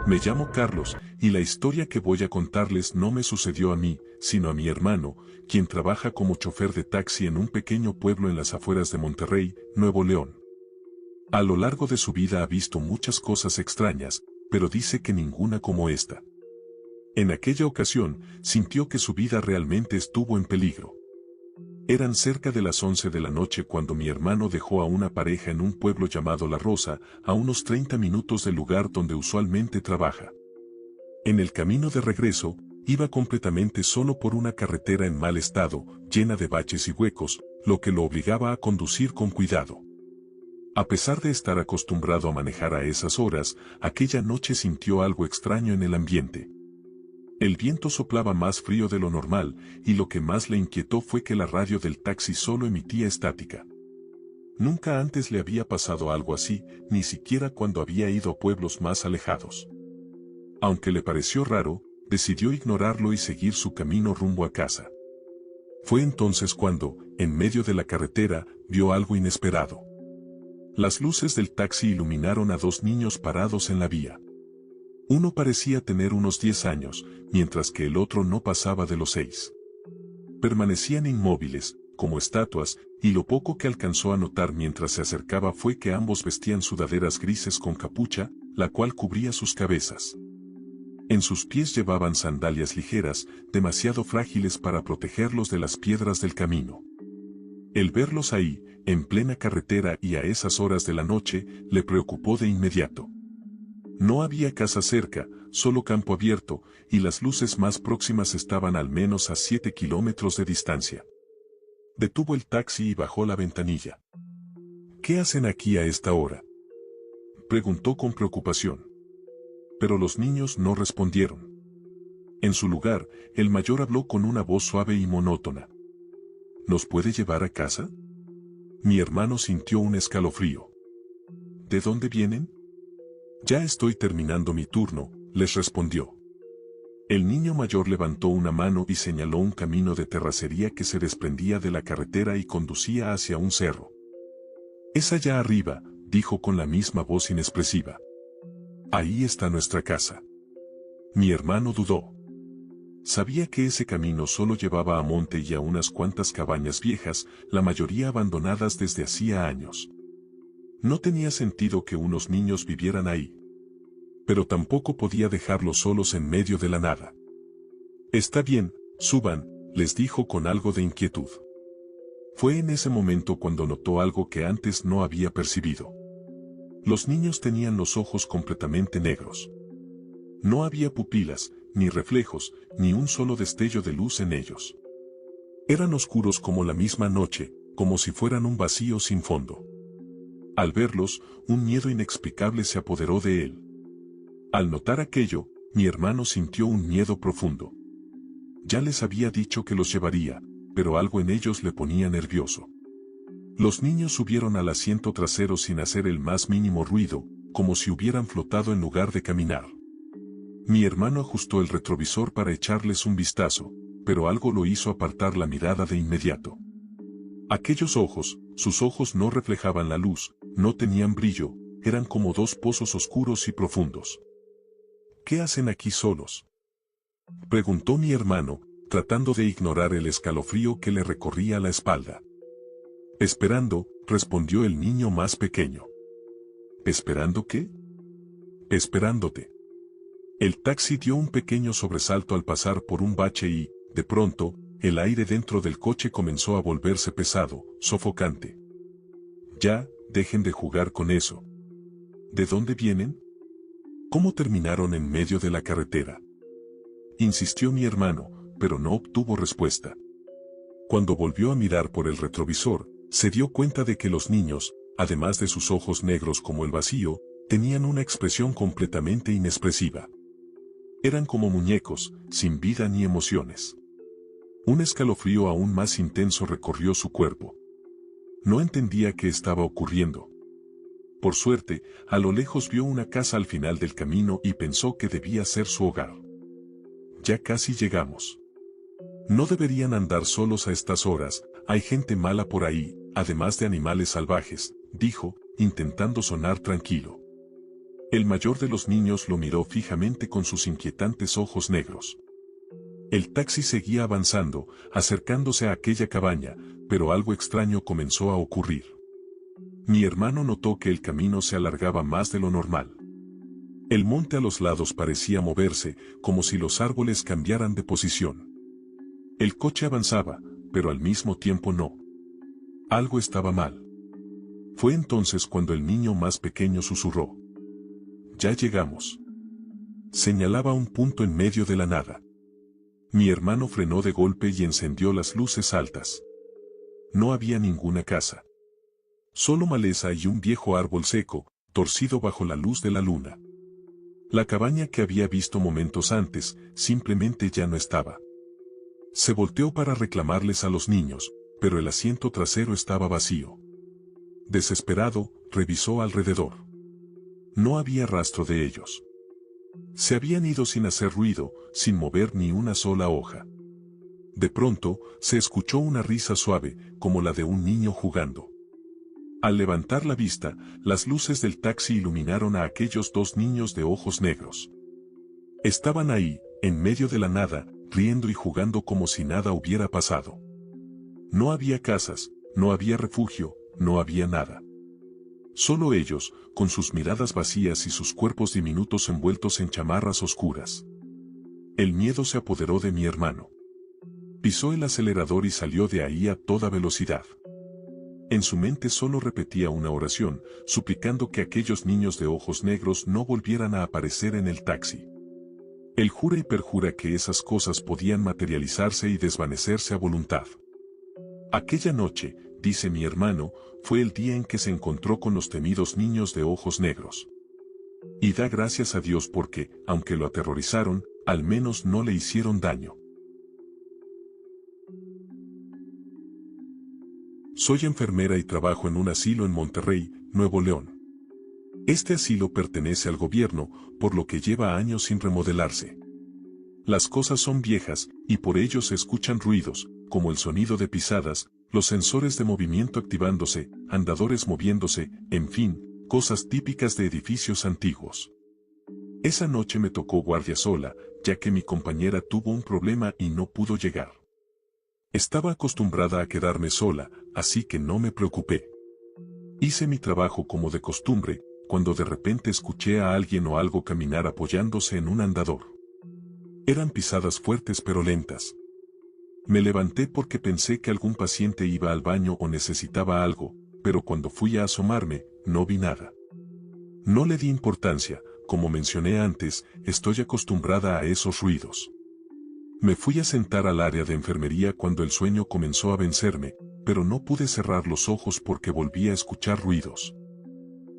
Me llamo Carlos, y la historia que voy a contarles no me sucedió a mí, sino a mi hermano, quien trabaja como chofer de taxi en un pequeño pueblo en las afueras de Monterrey, Nuevo León. A lo largo de su vida ha visto muchas cosas extrañas, pero dice que ninguna como esta. En aquella ocasión, sintió que su vida realmente estuvo en peligro. Eran cerca de las 11 de la noche cuando mi hermano dejó a una pareja en un pueblo llamado La Rosa, a unos 30 minutos del lugar donde usualmente trabaja. En el camino de regreso, iba completamente solo por una carretera en mal estado, llena de baches y huecos, lo que lo obligaba a conducir con cuidado. A pesar de estar acostumbrado a manejar a esas horas, aquella noche sintió algo extraño en el ambiente. El viento soplaba más frío de lo normal, y lo que más le inquietó fue que la radio del taxi solo emitía estática. Nunca antes le había pasado algo así, ni siquiera cuando había ido a pueblos más alejados. Aunque le pareció raro, decidió ignorarlo y seguir su camino rumbo a casa. Fue entonces cuando, en medio de la carretera, vio algo inesperado. Las luces del taxi iluminaron a dos niños parados en la vía. Uno parecía tener unos 10 años, mientras que el otro no pasaba de los 6. Permanecían inmóviles, como estatuas, y lo poco que alcanzó a notar mientras se acercaba fue que ambos vestían sudaderas grises con capucha, la cual cubría sus cabezas. En sus pies llevaban sandalias ligeras, demasiado frágiles para protegerlos de las piedras del camino. El verlos ahí, en plena carretera y a esas horas de la noche, le preocupó de inmediato. No había casa cerca, solo campo abierto, y las luces más próximas estaban al menos a 7 kilómetros de distancia. Detuvo el taxi y bajó la ventanilla. ¿Qué hacen aquí a esta hora?, preguntó con preocupación. Pero los niños no respondieron. En su lugar, el mayor habló con una voz suave y monótona. ¿Nos puede llevar a casa? Mi hermano sintió un escalofrío. ¿De dónde vienen? Ya estoy terminando mi turno, les respondió. El niño mayor levantó una mano y señaló un camino de terracería que se desprendía de la carretera y conducía hacia un cerro. Es allá arriba, dijo con la misma voz inexpresiva. Ahí está nuestra casa. Mi hermano dudó. Sabía que ese camino solo llevaba a monte y a unas cuantas cabañas viejas, la mayoría abandonadas desde hacía años. No tenía sentido que unos niños vivieran ahí. Pero tampoco podía dejarlos solos en medio de la nada. Está bien, suban, les dijo con algo de inquietud. Fue en ese momento cuando notó algo que antes no había percibido. Los niños tenían los ojos completamente negros. No había pupilas, ni reflejos, ni un solo destello de luz en ellos. Eran oscuros como la misma noche, como si fueran un vacío sin fondo. Al verlos, un miedo inexplicable se apoderó de él. Al notar aquello, mi hermano sintió un miedo profundo. Ya les había dicho que los llevaría, pero algo en ellos le ponía nervioso. Los niños subieron al asiento trasero sin hacer el más mínimo ruido, como si hubieran flotado en lugar de caminar. Mi hermano ajustó el retrovisor para echarles un vistazo, pero algo lo hizo apartar la mirada de inmediato. Aquellos ojos, sus ojos no reflejaban la luz, no tenían brillo, eran como dos pozos oscuros y profundos. ¿Qué hacen aquí solos?, preguntó mi hermano, tratando de ignorar el escalofrío que le recorría la espalda. Esperando, respondió el niño más pequeño. ¿Esperando qué? Esperándote. El taxi dio un pequeño sobresalto al pasar por un bache y, de pronto, el aire dentro del coche comenzó a volverse pesado, sofocante. Ya, dejen de jugar con eso. ¿De dónde vienen? ¿Cómo terminaron en medio de la carretera?, insistió mi hermano, pero no obtuvo respuesta. Cuando volvió a mirar por el retrovisor, se dio cuenta de que los niños, además de sus ojos negros como el vacío, tenían una expresión completamente inexpresiva. Eran como muñecos, sin vida ni emociones. Un escalofrío aún más intenso recorrió su cuerpo. No entendía qué estaba ocurriendo. Por suerte, a lo lejos vio una casa al final del camino y pensó que debía ser su hogar. Ya casi llegamos. No deberían andar solos a estas horas, hay gente mala por ahí, además de animales salvajes, dijo, intentando sonar tranquilo. El mayor de los niños lo miró fijamente con sus inquietantes ojos negros. El taxi seguía avanzando, acercándose a aquella cabaña, pero algo extraño comenzó a ocurrir. Mi hermano notó que el camino se alargaba más de lo normal. El monte a los lados parecía moverse, como si los árboles cambiaran de posición. El coche avanzaba, pero al mismo tiempo no. Algo estaba mal. Fue entonces cuando el niño más pequeño susurró: «Ya llegamos». Señalaba un punto en medio de la nada. Mi hermano frenó de golpe y encendió las luces altas. No había ninguna casa. Solo maleza y un viejo árbol seco, torcido bajo la luz de la luna. La cabaña que había visto momentos antes, simplemente ya no estaba. Se volteó para reclamarles a los niños, pero el asiento trasero estaba vacío. Desesperado, revisó alrededor. No había rastro de ellos. Se habían ido sin hacer ruido, sin mover ni una sola hoja. De pronto, se escuchó una risa suave, como la de un niño jugando. Al levantar la vista, las luces del taxi iluminaron a aquellos dos niños de ojos negros. Estaban ahí, en medio de la nada, riendo y jugando como si nada hubiera pasado. No había casas, no había refugio, no había nada. Solo ellos, con sus miradas vacías y sus cuerpos diminutos envueltos en chamarras oscuras. El miedo se apoderó de mi hermano. Pisó el acelerador y salió de ahí a toda velocidad. En su mente solo repetía una oración, suplicando que aquellos niños de ojos negros no volvieran a aparecer en el taxi. Él jura y perjura que esas cosas podían materializarse y desvanecerse a voluntad. Aquella noche, dice mi hermano, fue el día en que se encontró con los temidos niños de ojos negros. Y da gracias a Dios porque, aunque lo aterrorizaron, al menos no le hicieron daño. Soy enfermera y trabajo en un asilo en Monterrey, Nuevo León. Este asilo pertenece al gobierno, por lo que lleva años sin remodelarse. Las cosas son viejas, y por ello se escuchan ruidos, como el sonido de pisadas, los sensores de movimiento activándose, andadores moviéndose, en fin, cosas típicas de edificios antiguos. Esa noche me tocó guardia sola, ya que mi compañera tuvo un problema y no pudo llegar. Estaba acostumbrada a quedarme sola, así que no me preocupé. Hice mi trabajo como de costumbre, cuando de repente escuché a alguien o algo caminar apoyándose en un andador. Eran pisadas fuertes pero lentas. Me levanté porque pensé que algún paciente iba al baño o necesitaba algo, pero cuando fui a asomarme, no vi nada. No le di importancia, como mencioné antes, estoy acostumbrada a esos ruidos. Me fui a sentar al área de enfermería cuando el sueño comenzó a vencerme, pero no pude cerrar los ojos porque volví a escuchar ruidos.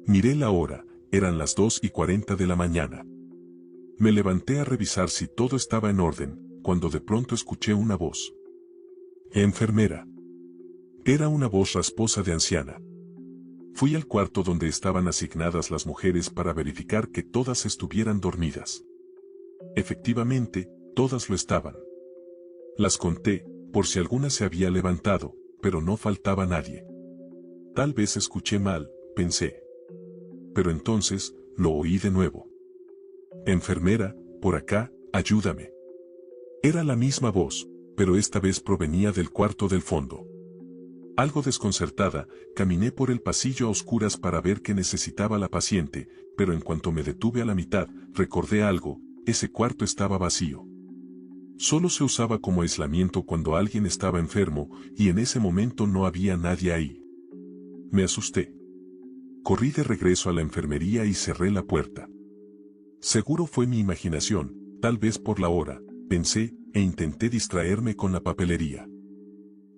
Miré la hora, eran las 2:40 de la mañana. Me levanté a revisar si todo estaba en orden, cuando de pronto escuché una voz. «Enfermera». Era una voz rasposa de anciana. Fui al cuarto donde estaban asignadas las mujeres para verificar que todas estuvieran dormidas. Efectivamente, todas lo estaban. Las conté, por si alguna se había levantado, pero no faltaba nadie. Tal vez escuché mal, pensé. Pero entonces, lo oí de nuevo. «Enfermera, por acá, ayúdame». Era la misma voz, pero esta vez provenía del cuarto del fondo. Algo desconcertada, caminé por el pasillo a oscuras para ver qué necesitaba la paciente, pero en cuanto me detuve a la mitad, recordé algo, ese cuarto estaba vacío. Solo se usaba como aislamiento cuando alguien estaba enfermo, y en ese momento no había nadie ahí. Me asusté. Corrí de regreso a la enfermería y cerré la puerta. Seguro fue mi imaginación, tal vez por la hora, pensé, e intenté distraerme con la papelería.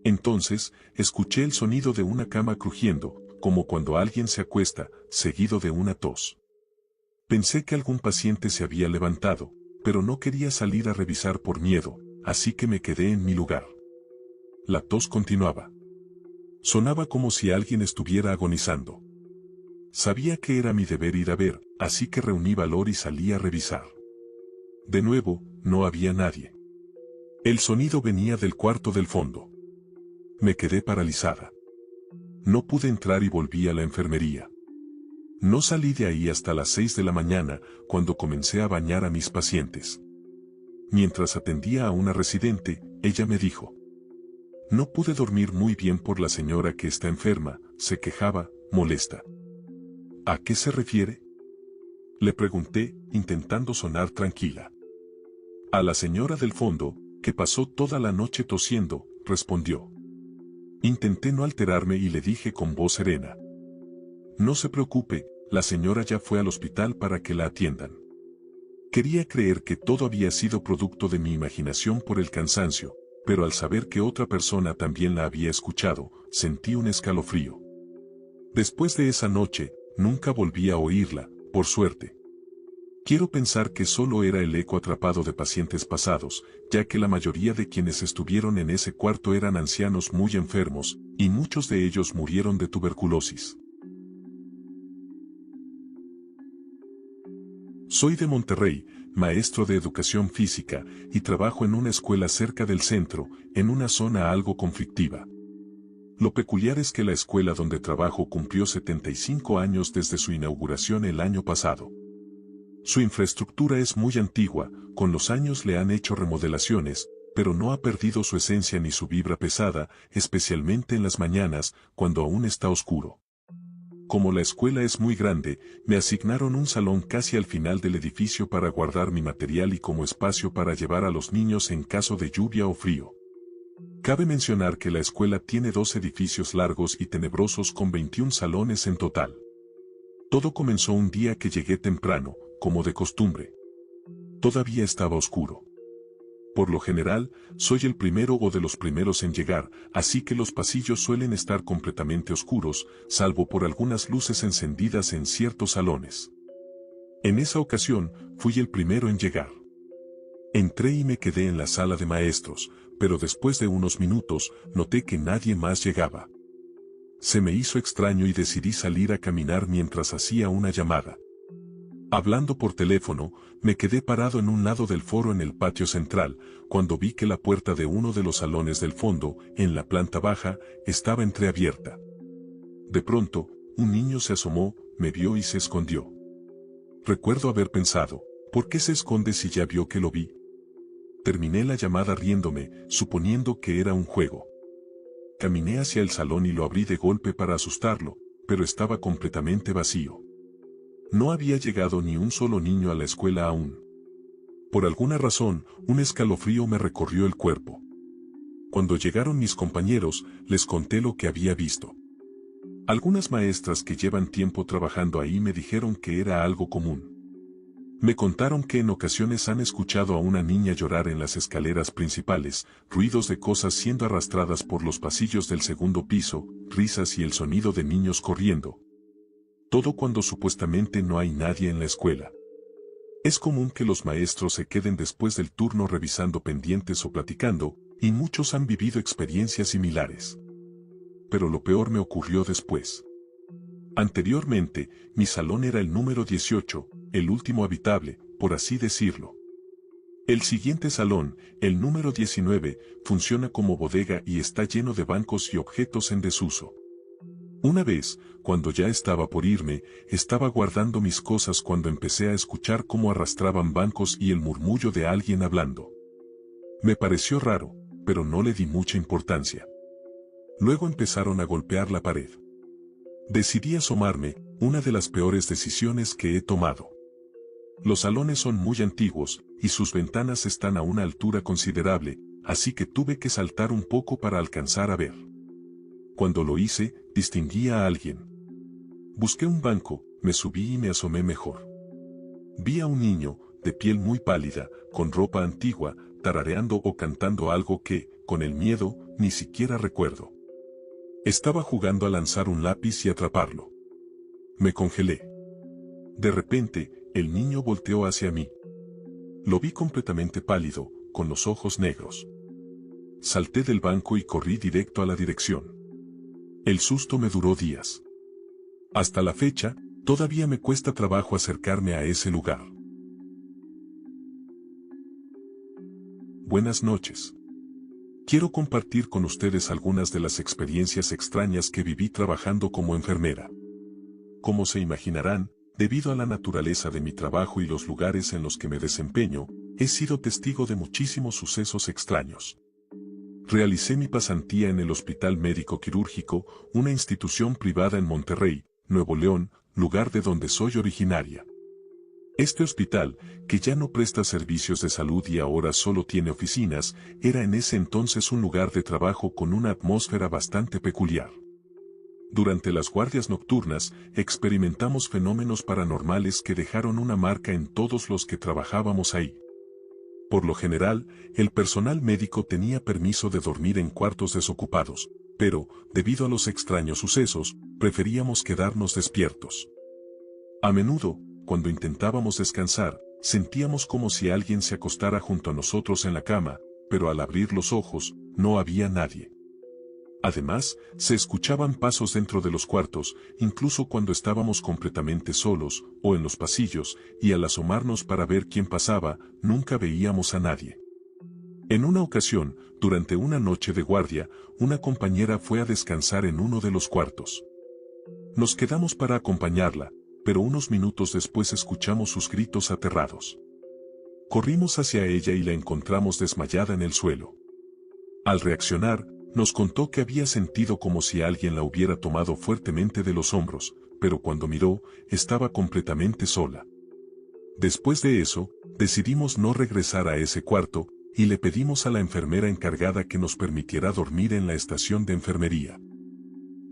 Entonces, escuché el sonido de una cama crujiendo, como cuando alguien se acuesta, seguido de una tos. Pensé que algún paciente se había levantado, pero no quería salir a revisar por miedo, así que me quedé en mi lugar. La tos continuaba. Sonaba como si alguien estuviera agonizando. Sabía que era mi deber ir a ver, así que reuní valor y salí a revisar. De nuevo, no había nadie. El sonido venía del cuarto del fondo. Me quedé paralizada. No pude entrar y volví a la enfermería. No salí de ahí hasta las 6 de la mañana, cuando comencé a bañar a mis pacientes. Mientras atendía a una residente, ella me dijo: no pude dormir muy bien por la señora que está enferma, se quejaba, molesta. ¿A qué se refiere?, le pregunté, intentando sonar tranquila. A la señora del fondo, que pasó toda la noche tosiendo, respondió. Intenté no alterarme y le dije con voz serena: no se preocupe, la señora ya fue al hospital para que la atiendan. Quería creer que todo había sido producto de mi imaginación por el cansancio, pero al saber que otra persona también la había escuchado, sentí un escalofrío. Después de esa noche, nunca volví a oírla, por suerte. Quiero pensar que solo era el eco atrapado de pacientes pasados, ya que la mayoría de quienes estuvieron en ese cuarto eran ancianos muy enfermos, y muchos de ellos murieron de tuberculosis. Soy de Monterrey, maestro de educación física, y trabajo en una escuela cerca del centro, en una zona algo conflictiva. Lo peculiar es que la escuela donde trabajo cumplió 75 años desde su inauguración el año pasado. Su infraestructura es muy antigua, con los años le han hecho remodelaciones, pero no ha perdido su esencia ni su vibra pesada, especialmente en las mañanas, cuando aún está oscuro. Como la escuela es muy grande, me asignaron un salón casi al final del edificio para guardar mi material y como espacio para llevar a los niños en caso de lluvia o frío. Cabe mencionar que la escuela tiene 2 edificios largos y tenebrosos con 21 salones en total. Todo comenzó un día que llegué temprano, como de costumbre. Todavía estaba oscuro. Por lo general, soy el primero o de los primeros en llegar, así que los pasillos suelen estar completamente oscuros, salvo por algunas luces encendidas en ciertos salones. En esa ocasión, fui el primero en llegar. Entré y me quedé en la sala de maestros, pero después de unos minutos, noté que nadie más llegaba. Se me hizo extraño y decidí salir a caminar mientras hacía una llamada. Hablando por teléfono, me quedé parado en un lado del foro en el patio central, cuando vi que la puerta de uno de los salones del fondo, en la planta baja, estaba entreabierta. De pronto, un niño se asomó, me vio y se escondió. Recuerdo haber pensado, ¿por qué se esconde si ya vio que lo vi? Terminé la llamada riéndome, suponiendo que era un juego. Caminé hacia el salón y lo abrí de golpe para asustarlo, pero estaba completamente vacío. No había llegado ni un solo niño a la escuela aún. Por alguna razón, un escalofrío me recorrió el cuerpo. Cuando llegaron mis compañeros, les conté lo que había visto. Algunas maestras que llevan tiempo trabajando ahí me dijeron que era algo común. Me contaron que en ocasiones han escuchado a una niña llorar en las escaleras principales, ruidos de cosas siendo arrastradas por los pasillos del segundo piso, risas y el sonido de niños corriendo. Todo cuando supuestamente no hay nadie en la escuela. Es común que los maestros se queden después del turno revisando pendientes o platicando, y muchos han vivido experiencias similares. Pero lo peor me ocurrió después. Anteriormente, mi salón era el número 18, el último habitable, por así decirlo. El siguiente salón, el número 19, funciona como bodega y está lleno de bancos y objetos en desuso. Una vez, cuando ya estaba por irme, estaba guardando mis cosas cuando empecé a escuchar cómo arrastraban bancos y el murmullo de alguien hablando. Me pareció raro, pero no le di mucha importancia. Luego empezaron a golpear la pared. Decidí asomarme, una de las peores decisiones que he tomado. Los salones son muy antiguos, y sus ventanas están a una altura considerable, así que tuve que saltar un poco para alcanzar a ver. Cuando lo hice, distinguí a alguien. Busqué un banco, me subí y me asomé mejor. Vi a un niño, de piel muy pálida, con ropa antigua, tarareando o cantando algo que, con el miedo, ni siquiera recuerdo. Estaba jugando a lanzar un lápiz y atraparlo. Me congelé. De repente, el niño volteó hacia mí. Lo vi completamente pálido, con los ojos negros. Salté del banco y corrí directo a la dirección. El susto me duró días. Hasta la fecha, todavía me cuesta trabajo acercarme a ese lugar. Buenas noches. Quiero compartir con ustedes algunas de las experiencias extrañas que viví trabajando como enfermera. Como se imaginarán, debido a la naturaleza de mi trabajo y los lugares en los que me desempeño, he sido testigo de muchísimos sucesos extraños. Realicé mi pasantía en el Hospital Médico Quirúrgico, una institución privada en Monterrey, Nuevo León, lugar de donde soy originaria. Este hospital, que ya no presta servicios de salud y ahora solo tiene oficinas, era en ese entonces un lugar de trabajo con una atmósfera bastante peculiar. Durante las guardias nocturnas, experimentamos fenómenos paranormales que dejaron una marca en todos los que trabajábamos ahí. Por lo general, el personal médico tenía permiso de dormir en cuartos desocupados, pero, debido a los extraños sucesos, preferíamos quedarnos despiertos. A menudo, cuando intentábamos descansar, sentíamos como si alguien se acostara junto a nosotros en la cama, pero al abrir los ojos, no había nadie. Además, se escuchaban pasos dentro de los cuartos, incluso cuando estábamos completamente solos, o en los pasillos, y al asomarnos para ver quién pasaba, nunca veíamos a nadie. En una ocasión, durante una noche de guardia, una compañera fue a descansar en uno de los cuartos. Nos quedamos para acompañarla, pero unos minutos después escuchamos sus gritos aterrados. Corrimos hacia ella y la encontramos desmayada en el suelo. Al reaccionar, nos contó que había sentido como si alguien la hubiera tomado fuertemente de los hombros, pero cuando miró, estaba completamente sola. Después de eso, decidimos no regresar a ese cuarto, y le pedimos a la enfermera encargada que nos permitiera dormir en la estación de enfermería.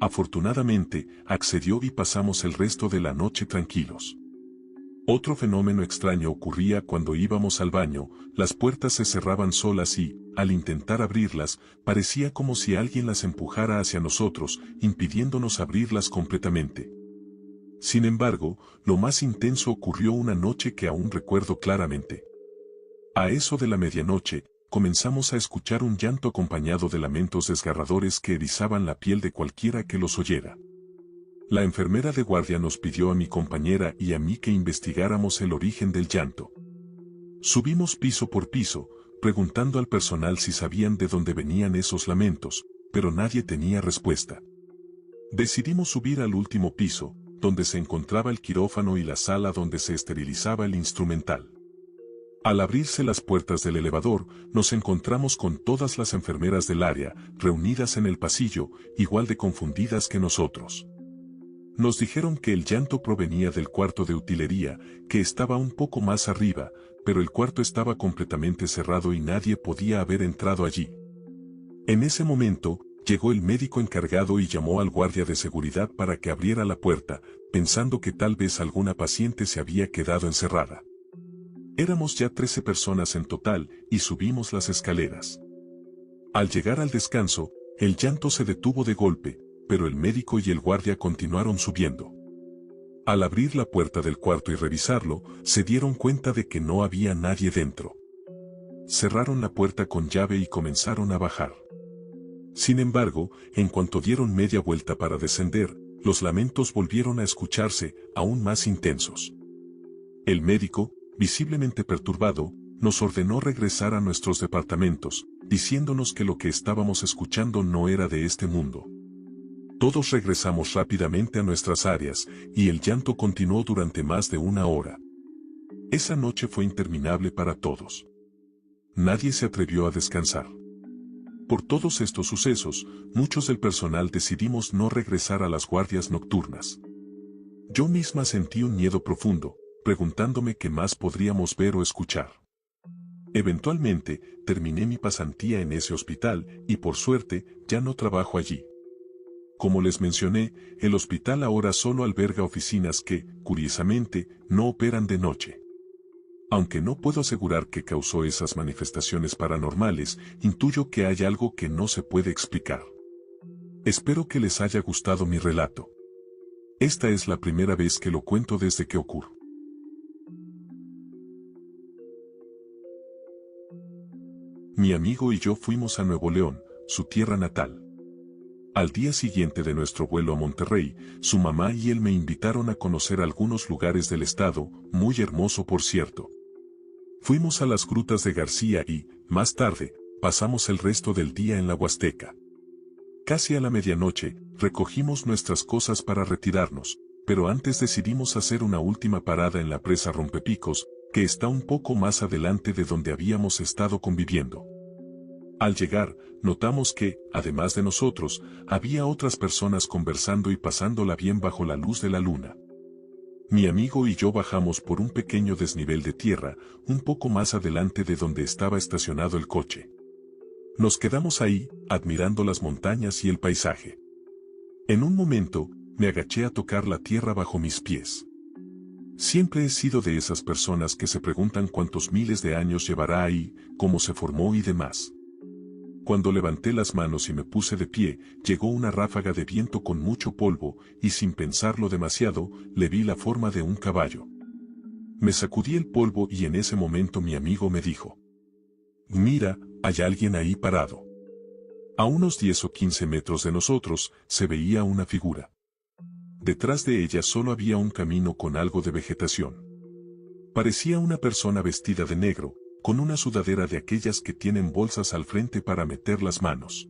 Afortunadamente, accedió y pasamos el resto de la noche tranquilos. Otro fenómeno extraño ocurría cuando íbamos al baño, las puertas se cerraban solas y, al intentar abrirlas, parecía como si alguien las empujara hacia nosotros, impidiéndonos abrirlas completamente. Sin embargo, lo más intenso ocurrió una noche que aún recuerdo claramente. A eso de la medianoche, comenzamos a escuchar un llanto acompañado de lamentos desgarradores que erizaban la piel de cualquiera que los oyera. La enfermera de guardia nos pidió a mi compañera y a mí que investigáramos el origen del llanto. Subimos piso por piso, preguntando al personal si sabían de dónde venían esos lamentos, pero nadie tenía respuesta. Decidimos subir al último piso, donde se encontraba el quirófano y la sala donde se esterilizaba el instrumental. Al abrirse las puertas del elevador, nos encontramos con todas las enfermeras del área, reunidas en el pasillo, igual de confundidas que nosotros. Nos dijeron que el llanto provenía del cuarto de utilería, que estaba un poco más arriba, pero el cuarto estaba completamente cerrado y nadie podía haber entrado allí. En ese momento, llegó el médico encargado y llamó al guardia de seguridad para que abriera la puerta, pensando que tal vez alguna paciente se había quedado encerrada. Éramos ya 13 personas en total, y subimos las escaleras. Al llegar al descanso, el llanto se detuvo de golpe, pero el médico y el guardia continuaron subiendo. Al abrir la puerta del cuarto y revisarlo, se dieron cuenta de que no había nadie dentro. Cerraron la puerta con llave y comenzaron a bajar. Sin embargo, en cuanto dieron media vuelta para descender, los lamentos volvieron a escucharse, aún más intensos. El médico, visiblemente perturbado, nos ordenó regresar a nuestros departamentos, diciéndonos que lo que estábamos escuchando no era de este mundo. Todos regresamos rápidamente a nuestras áreas, y el llanto continuó durante más de una hora. Esa noche fue interminable para todos. Nadie se atrevió a descansar. Por todos estos sucesos, muchos del personal decidimos no regresar a las guardias nocturnas. Yo misma sentí un miedo profundo, preguntándome qué más podríamos ver o escuchar. Eventualmente, terminé mi pasantía en ese hospital, y por suerte, ya no trabajo allí. Como les mencioné, el hospital ahora solo alberga oficinas que, curiosamente, no operan de noche. Aunque no puedo asegurar qué causó esas manifestaciones paranormales, intuyo que hay algo que no se puede explicar. Espero que les haya gustado mi relato. Esta es la primera vez que lo cuento desde que ocurrió. Mi amigo y yo fuimos a Nuevo León, su tierra natal. Al día siguiente de nuestro vuelo a Monterrey, su mamá y él me invitaron a conocer algunos lugares del estado, muy hermoso por cierto. Fuimos a las grutas de García y, más tarde, pasamos el resto del día en la Huasteca. Casi a la medianoche, recogimos nuestras cosas para retirarnos, pero antes decidimos hacer una última parada en la presa Rompepicos, que está un poco más adelante de donde habíamos estado conviviendo. Al llegar, notamos que, además de nosotros, había otras personas conversando y pasándola bien bajo la luz de la luna. Mi amigo y yo bajamos por un pequeño desnivel de tierra, un poco más adelante de donde estaba estacionado el coche. Nos quedamos ahí, admirando las montañas y el paisaje. En un momento, me agaché a tocar la tierra bajo mis pies. Siempre he sido de esas personas que se preguntan cuántos miles de años llevará ahí, cómo se formó y demás. Cuando levanté las manos y me puse de pie, llegó una ráfaga de viento con mucho polvo, y sin pensarlo demasiado, le vi la forma de un caballo. Me sacudí el polvo y en ese momento mi amigo me dijo: «Mira, hay alguien ahí parado». A unos 10 o 15 metros de nosotros, se veía una figura. Detrás de ella solo había un camino con algo de vegetación. Parecía una persona vestida de negro, con una sudadera de aquellas que tienen bolsas al frente para meter las manos.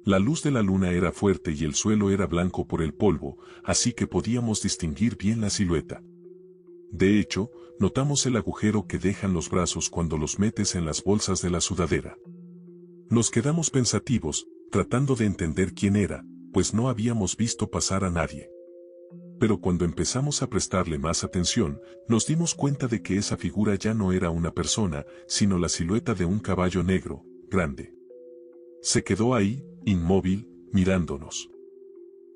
La luz de la luna era fuerte y el suelo era blanco por el polvo, así que podíamos distinguir bien la silueta. De hecho, notamos el agujero que dejan los brazos cuando los metes en las bolsas de la sudadera. Nos quedamos pensativos, tratando de entender quién era, pues no habíamos visto pasar a nadie. Pero cuando empezamos a prestarle más atención, nos dimos cuenta de que esa figura ya no era una persona, sino la silueta de un caballo negro, grande. Se quedó ahí, inmóvil, mirándonos.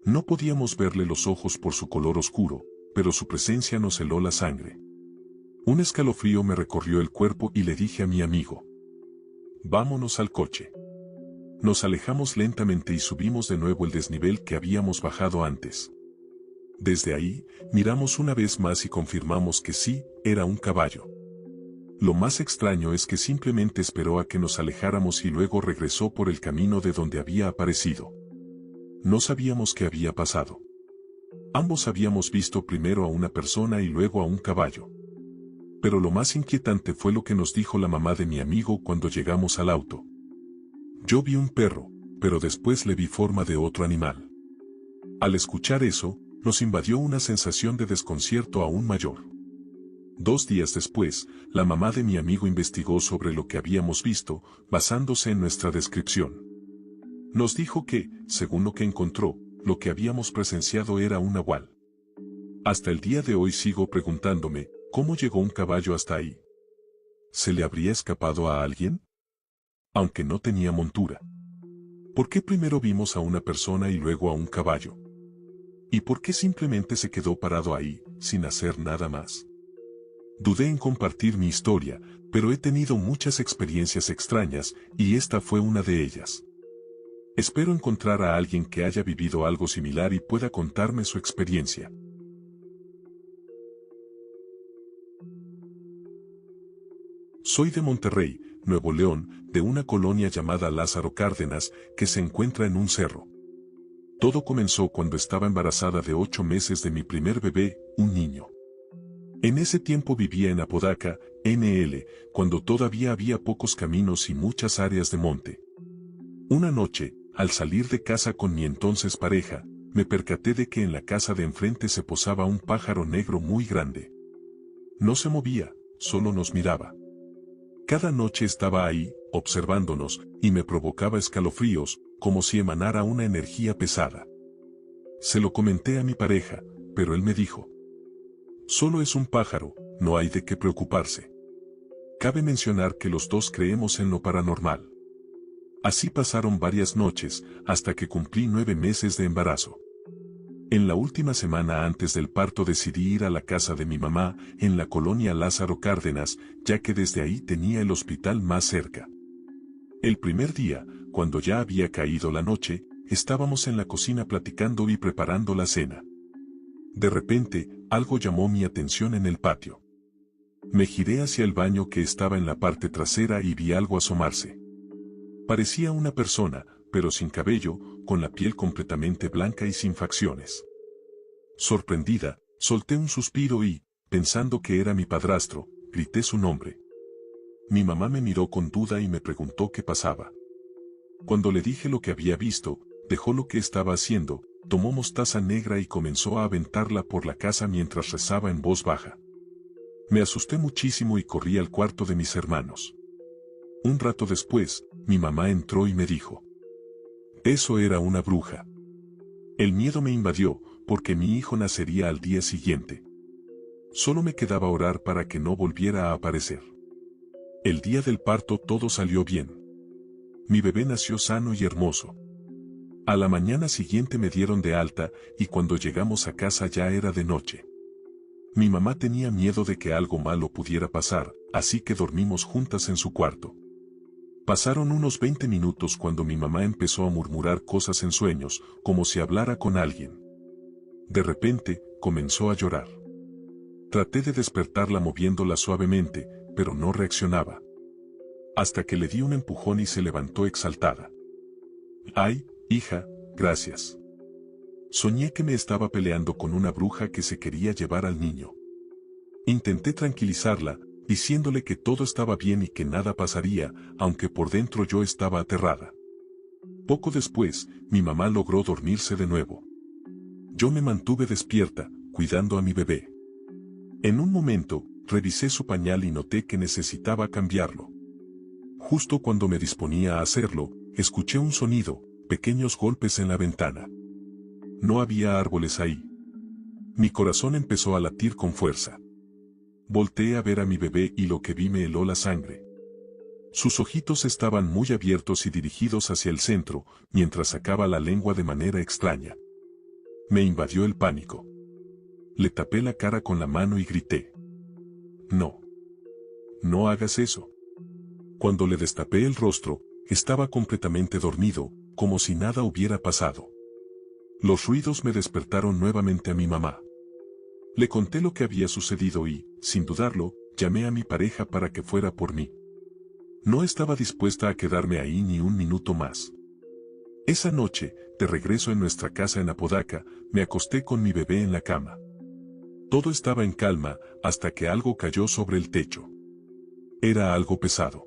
No podíamos verle los ojos por su color oscuro, pero su presencia nos heló la sangre. Un escalofrío me recorrió el cuerpo y le dije a mi amigo: «Vámonos al coche». Nos alejamos lentamente y subimos de nuevo el desnivel que habíamos bajado antes. Desde ahí, miramos una vez más y confirmamos que sí, era un caballo. Lo más extraño es que simplemente esperó a que nos alejáramos y luego regresó por el camino de donde había aparecido. No sabíamos qué había pasado. Ambos habíamos visto primero a una persona y luego a un caballo. Pero lo más inquietante fue lo que nos dijo la mamá de mi amigo cuando llegamos al auto. Yo vi un perro, pero después le vi forma de otro animal. Al escuchar eso, nos invadió una sensación de desconcierto aún mayor. 2 días después, la mamá de mi amigo investigó sobre lo que habíamos visto, basándose en nuestra descripción. Nos dijo que, según lo que encontró, lo que habíamos presenciado era un nahual. Hasta el día de hoy sigo preguntándome, ¿cómo llegó un caballo hasta ahí? ¿Se le habría escapado a alguien? Aunque no tenía montura. ¿Por qué primero vimos a una persona y luego a un caballo? ¿Y por qué simplemente se quedó parado ahí, sin hacer nada más? Dudé en compartir mi historia, pero he tenido muchas experiencias extrañas, y esta fue una de ellas. Espero encontrar a alguien que haya vivido algo similar y pueda contarme su experiencia. Soy de Monterrey, Nuevo León, de una colonia llamada Lázaro Cárdenas, que se encuentra en un cerro. Todo comenzó cuando estaba embarazada de 8 meses de mi primer bebé, un niño. En ese tiempo vivía en Apodaca, NL, cuando todavía había pocos caminos y muchas áreas de monte. Una noche, al salir de casa con mi entonces pareja, me percaté de que en la casa de enfrente se posaba un pájaro negro muy grande. No se movía, solo nos miraba. Cada noche estaba ahí, observándonos, y me provocaba escalofríos, como si emanara una energía pesada. Se lo comenté a mi pareja, pero él me dijo: «Solo es un pájaro, no hay de qué preocuparse». Cabe mencionar que los dos creemos en lo paranormal. Así pasaron varias noches, hasta que cumplí 9 meses de embarazo. En la última semana antes del parto decidí ir a la casa de mi mamá, en la colonia Lázaro Cárdenas, ya que desde ahí tenía el hospital más cerca. El primer día, cuando ya había caído la noche, estábamos en la cocina platicando y preparando la cena. De repente, algo llamó mi atención en el patio. Me giré hacia el baño que estaba en la parte trasera y vi algo asomarse. Parecía una persona, pero sin cabello, con la piel completamente blanca y sin facciones. Sorprendida, solté un suspiro y, pensando que era mi padrastro, grité su nombre. Mi mamá me miró con duda y me preguntó qué pasaba. Cuando le dije lo que había visto, dejó lo que estaba haciendo, tomó mostaza negra y comenzó a aventarla por la casa mientras rezaba en voz baja. Me asusté muchísimo y corrí al cuarto de mis hermanos. Un rato después, mi mamá entró y me dijo: eso era una bruja. El miedo me invadió, porque mi hijo nacería al día siguiente. Solo me quedaba orar para que no volviera a aparecer. El día del parto todo salió bien. Mi bebé nació sano y hermoso. A la mañana siguiente me dieron de alta, y cuando llegamos a casa ya era de noche. Mi mamá tenía miedo de que algo malo pudiera pasar, así que dormimos juntas en su cuarto. Pasaron unos 20 minutos cuando mi mamá empezó a murmurar cosas en sueños, como si hablara con alguien. De repente, comenzó a llorar. Traté de despertarla moviéndola suavemente, pero no reaccionaba. Hasta que le di un empujón y se levantó exaltada. «Ay, hija, gracias. Soñé que me estaba peleando con una bruja que se quería llevar al niño». Intenté tranquilizarla, diciéndole que todo estaba bien y que nada pasaría, aunque por dentro yo estaba aterrada. Poco después, mi mamá logró dormirse de nuevo. Yo me mantuve despierta, cuidando a mi bebé. En un momento, revisé su pañal y noté que necesitaba cambiarlo. Justo cuando me disponía a hacerlo, escuché un sonido, pequeños golpes en la ventana. No había árboles ahí. Mi corazón empezó a latir con fuerza. Volteé a ver a mi bebé y lo que vi me heló la sangre. Sus ojitos estaban muy abiertos y dirigidos hacia el centro, mientras sacaba la lengua de manera extraña. Me invadió el pánico. Le tapé la cara con la mano y grité: «No. No hagas eso». Cuando le destapé el rostro, estaba completamente dormido, como si nada hubiera pasado. Los ruidos me despertaron nuevamente a mi mamá. Le conté lo que había sucedido y, sin dudarlo, llamé a mi pareja para que fuera por mí. No estaba dispuesta a quedarme ahí ni un minuto más. Esa noche, de regreso en nuestra casa en Apodaca, me acosté con mi bebé en la cama. Todo estaba en calma, hasta que algo cayó sobre el techo. Era algo pesado.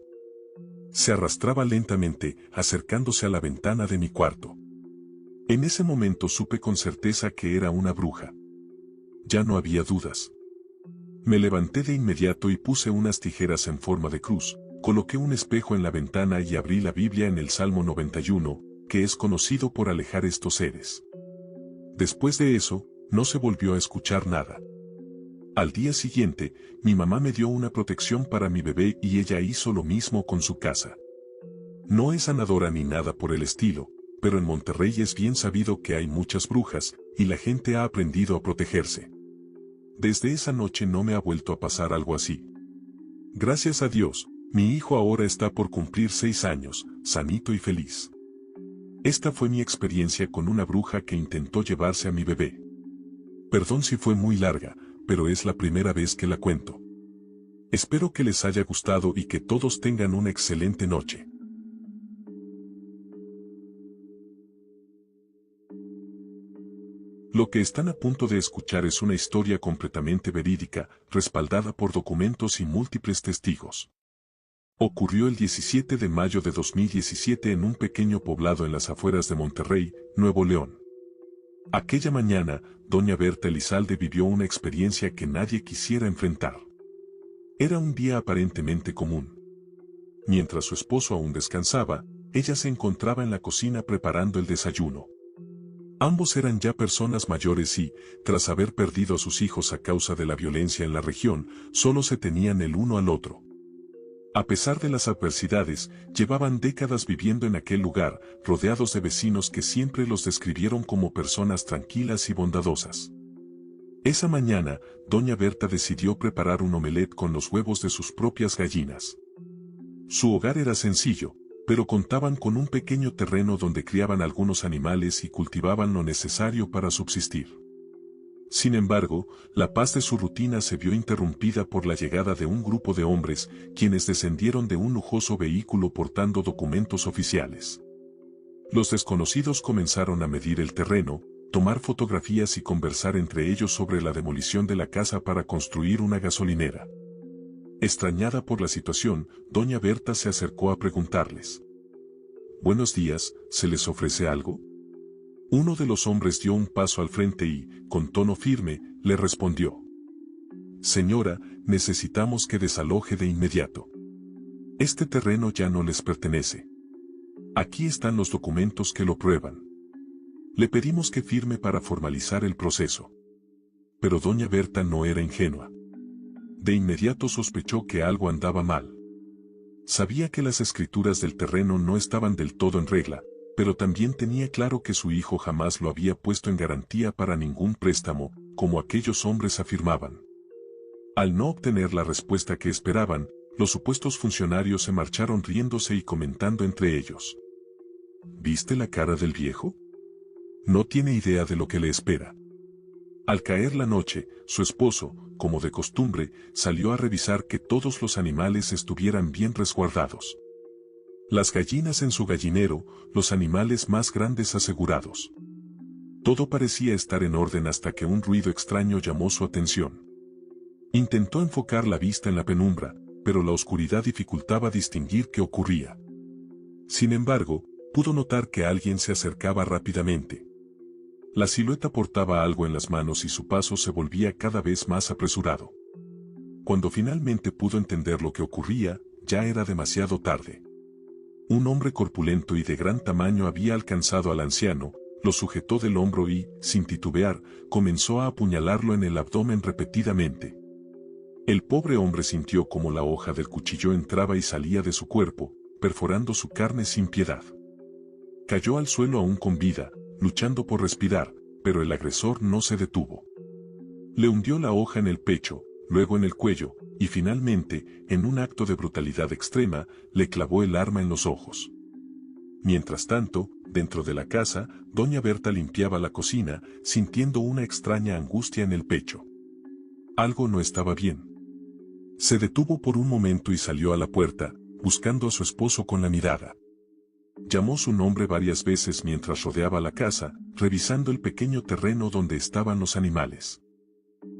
Se arrastraba lentamente, acercándose a la ventana de mi cuarto. En ese momento supe con certeza que era una bruja. Ya no había dudas. Me levanté de inmediato y puse unas tijeras en forma de cruz, coloqué un espejo en la ventana y abrí la Biblia en el Salmo 91, que es conocido por alejar estos seres. Después de eso, no se volvió a escuchar nada. Al día siguiente, mi mamá me dio una protección para mi bebé y ella hizo lo mismo con su casa. No es sanadora ni nada por el estilo, pero en Monterrey es bien sabido que hay muchas brujas, y la gente ha aprendido a protegerse. Desde esa noche no me ha vuelto a pasar algo así. Gracias a Dios, mi hijo ahora está por cumplir 6 años, sanito y feliz. Esta fue mi experiencia con una bruja que intentó llevarse a mi bebé. Perdón si fue muy larga, pero es la primera vez que la cuento. Espero que les haya gustado y que todos tengan una excelente noche. Lo que están a punto de escuchar es una historia completamente verídica, respaldada por documentos y múltiples testigos. Ocurrió el 17 de mayo de 2017 en un pequeño poblado en las afueras de Monterrey, Nuevo León. Aquella mañana, doña Berta Elizalde vivió una experiencia que nadie quisiera enfrentar. Era un día aparentemente común. Mientras su esposo aún descansaba, ella se encontraba en la cocina preparando el desayuno. Ambos eran ya personas mayores y, tras haber perdido a sus hijos a causa de la violencia en la región, solo se tenían el uno al otro. A pesar de las adversidades, llevaban décadas viviendo en aquel lugar, rodeados de vecinos que siempre los describieron como personas tranquilas y bondadosas. Esa mañana, doña Berta decidió preparar un omelette con los huevos de sus propias gallinas. Su hogar era sencillo, pero contaban con un pequeño terreno donde criaban algunos animales y cultivaban lo necesario para subsistir. Sin embargo, la paz de su rutina se vio interrumpida por la llegada de un grupo de hombres, quienes descendieron de un lujoso vehículo portando documentos oficiales. Los desconocidos comenzaron a medir el terreno, tomar fotografías y conversar entre ellos sobre la demolición de la casa para construir una gasolinera. Extrañada por la situación, doña Berta se acercó a preguntarles: «Buenos días, ¿se les ofrece algo?». Uno de los hombres dio un paso al frente y, con tono firme, le respondió: «Señora, necesitamos que desaloje de inmediato. Este terreno ya no les pertenece. Aquí están los documentos que lo prueban. Le pedimos que firme para formalizar el proceso». Pero doña Berta no era ingenua. De inmediato sospechó que algo andaba mal. Sabía que las escrituras del terreno no estaban del todo en regla, pero también tenía claro que su hijo jamás lo había puesto en garantía para ningún préstamo, como aquellos hombres afirmaban. Al no obtener la respuesta que esperaban, los supuestos funcionarios se marcharon riéndose y comentando entre ellos: «¿Viste la cara del viejo? No tiene idea de lo que le espera». Al caer la noche, su esposo, como de costumbre, salió a revisar que todos los animales estuvieran bien resguardados. Las gallinas en su gallinero, los animales más grandes asegurados. Todo parecía estar en orden hasta que un ruido extraño llamó su atención. Intentó enfocar la vista en la penumbra, pero la oscuridad dificultaba distinguir qué ocurría. Sin embargo, pudo notar que alguien se acercaba rápidamente. La silueta portaba algo en las manos y su paso se volvía cada vez más apresurado. Cuando finalmente pudo entender lo que ocurría, ya era demasiado tarde. Un hombre corpulento y de gran tamaño había alcanzado al anciano, lo sujetó del hombro y, sin titubear, comenzó a apuñalarlo en el abdomen repetidamente. El pobre hombre sintió como la hoja del cuchillo entraba y salía de su cuerpo, perforando su carne sin piedad. Cayó al suelo aún con vida, luchando por respirar, pero el agresor no se detuvo. Le hundió la hoja en el pecho, luego en el cuello, y finalmente, en un acto de brutalidad extrema, le clavó el arma en los ojos. Mientras tanto, dentro de la casa, doña Berta limpiaba la cocina, sintiendo una extraña angustia en el pecho. Algo no estaba bien. Se detuvo por un momento y salió a la puerta, buscando a su esposo con la mirada. Llamó su nombre varias veces mientras rodeaba la casa, revisando el pequeño terreno donde estaban los animales.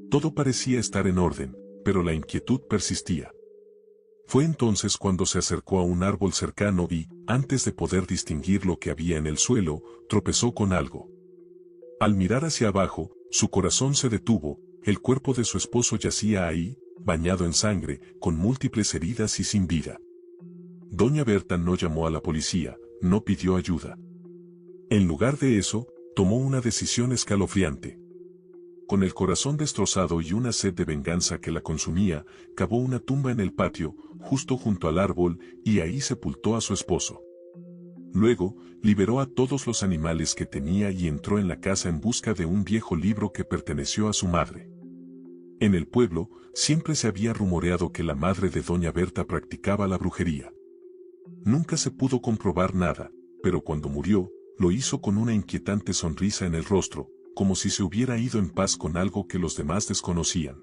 Todo parecía estar en orden, pero la inquietud persistía. Fue entonces cuando se acercó a un árbol cercano y, antes de poder distinguir lo que había en el suelo, tropezó con algo. Al mirar hacia abajo, su corazón se detuvo, el cuerpo de su esposo yacía ahí, bañado en sangre, con múltiples heridas y sin vida. Doña Berta no llamó a la policía, no pidió ayuda. En lugar de eso, tomó una decisión escalofriante. Con el corazón destrozado y una sed de venganza que la consumía, cavó una tumba en el patio, justo junto al árbol, y ahí sepultó a su esposo. Luego, liberó a todos los animales que tenía y entró en la casa en busca de un viejo libro que perteneció a su madre. En el pueblo, siempre se había rumoreado que la madre de doña Berta practicaba la brujería. Nunca se pudo comprobar nada, pero cuando murió, lo hizo con una inquietante sonrisa en el rostro, como si se hubiera ido en paz con algo que los demás desconocían.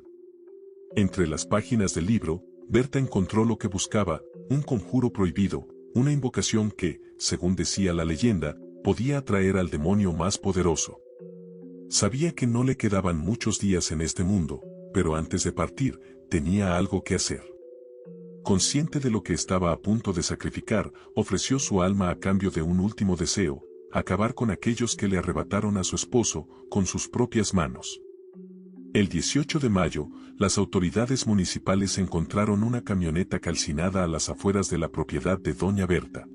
Entre las páginas del libro, Berta encontró lo que buscaba, un conjuro prohibido, una invocación que, según decía la leyenda, podía atraer al demonio más poderoso. Sabía que no le quedaban muchos días en este mundo, pero antes de partir, tenía algo que hacer. Consciente de lo que estaba a punto de sacrificar, ofreció su alma a cambio de un último deseo, acabar con aquellos que le arrebataron a su esposo, con sus propias manos. El 18 de mayo, las autoridades municipales encontraron una camioneta calcinada a las afueras de la propiedad de doña Berta.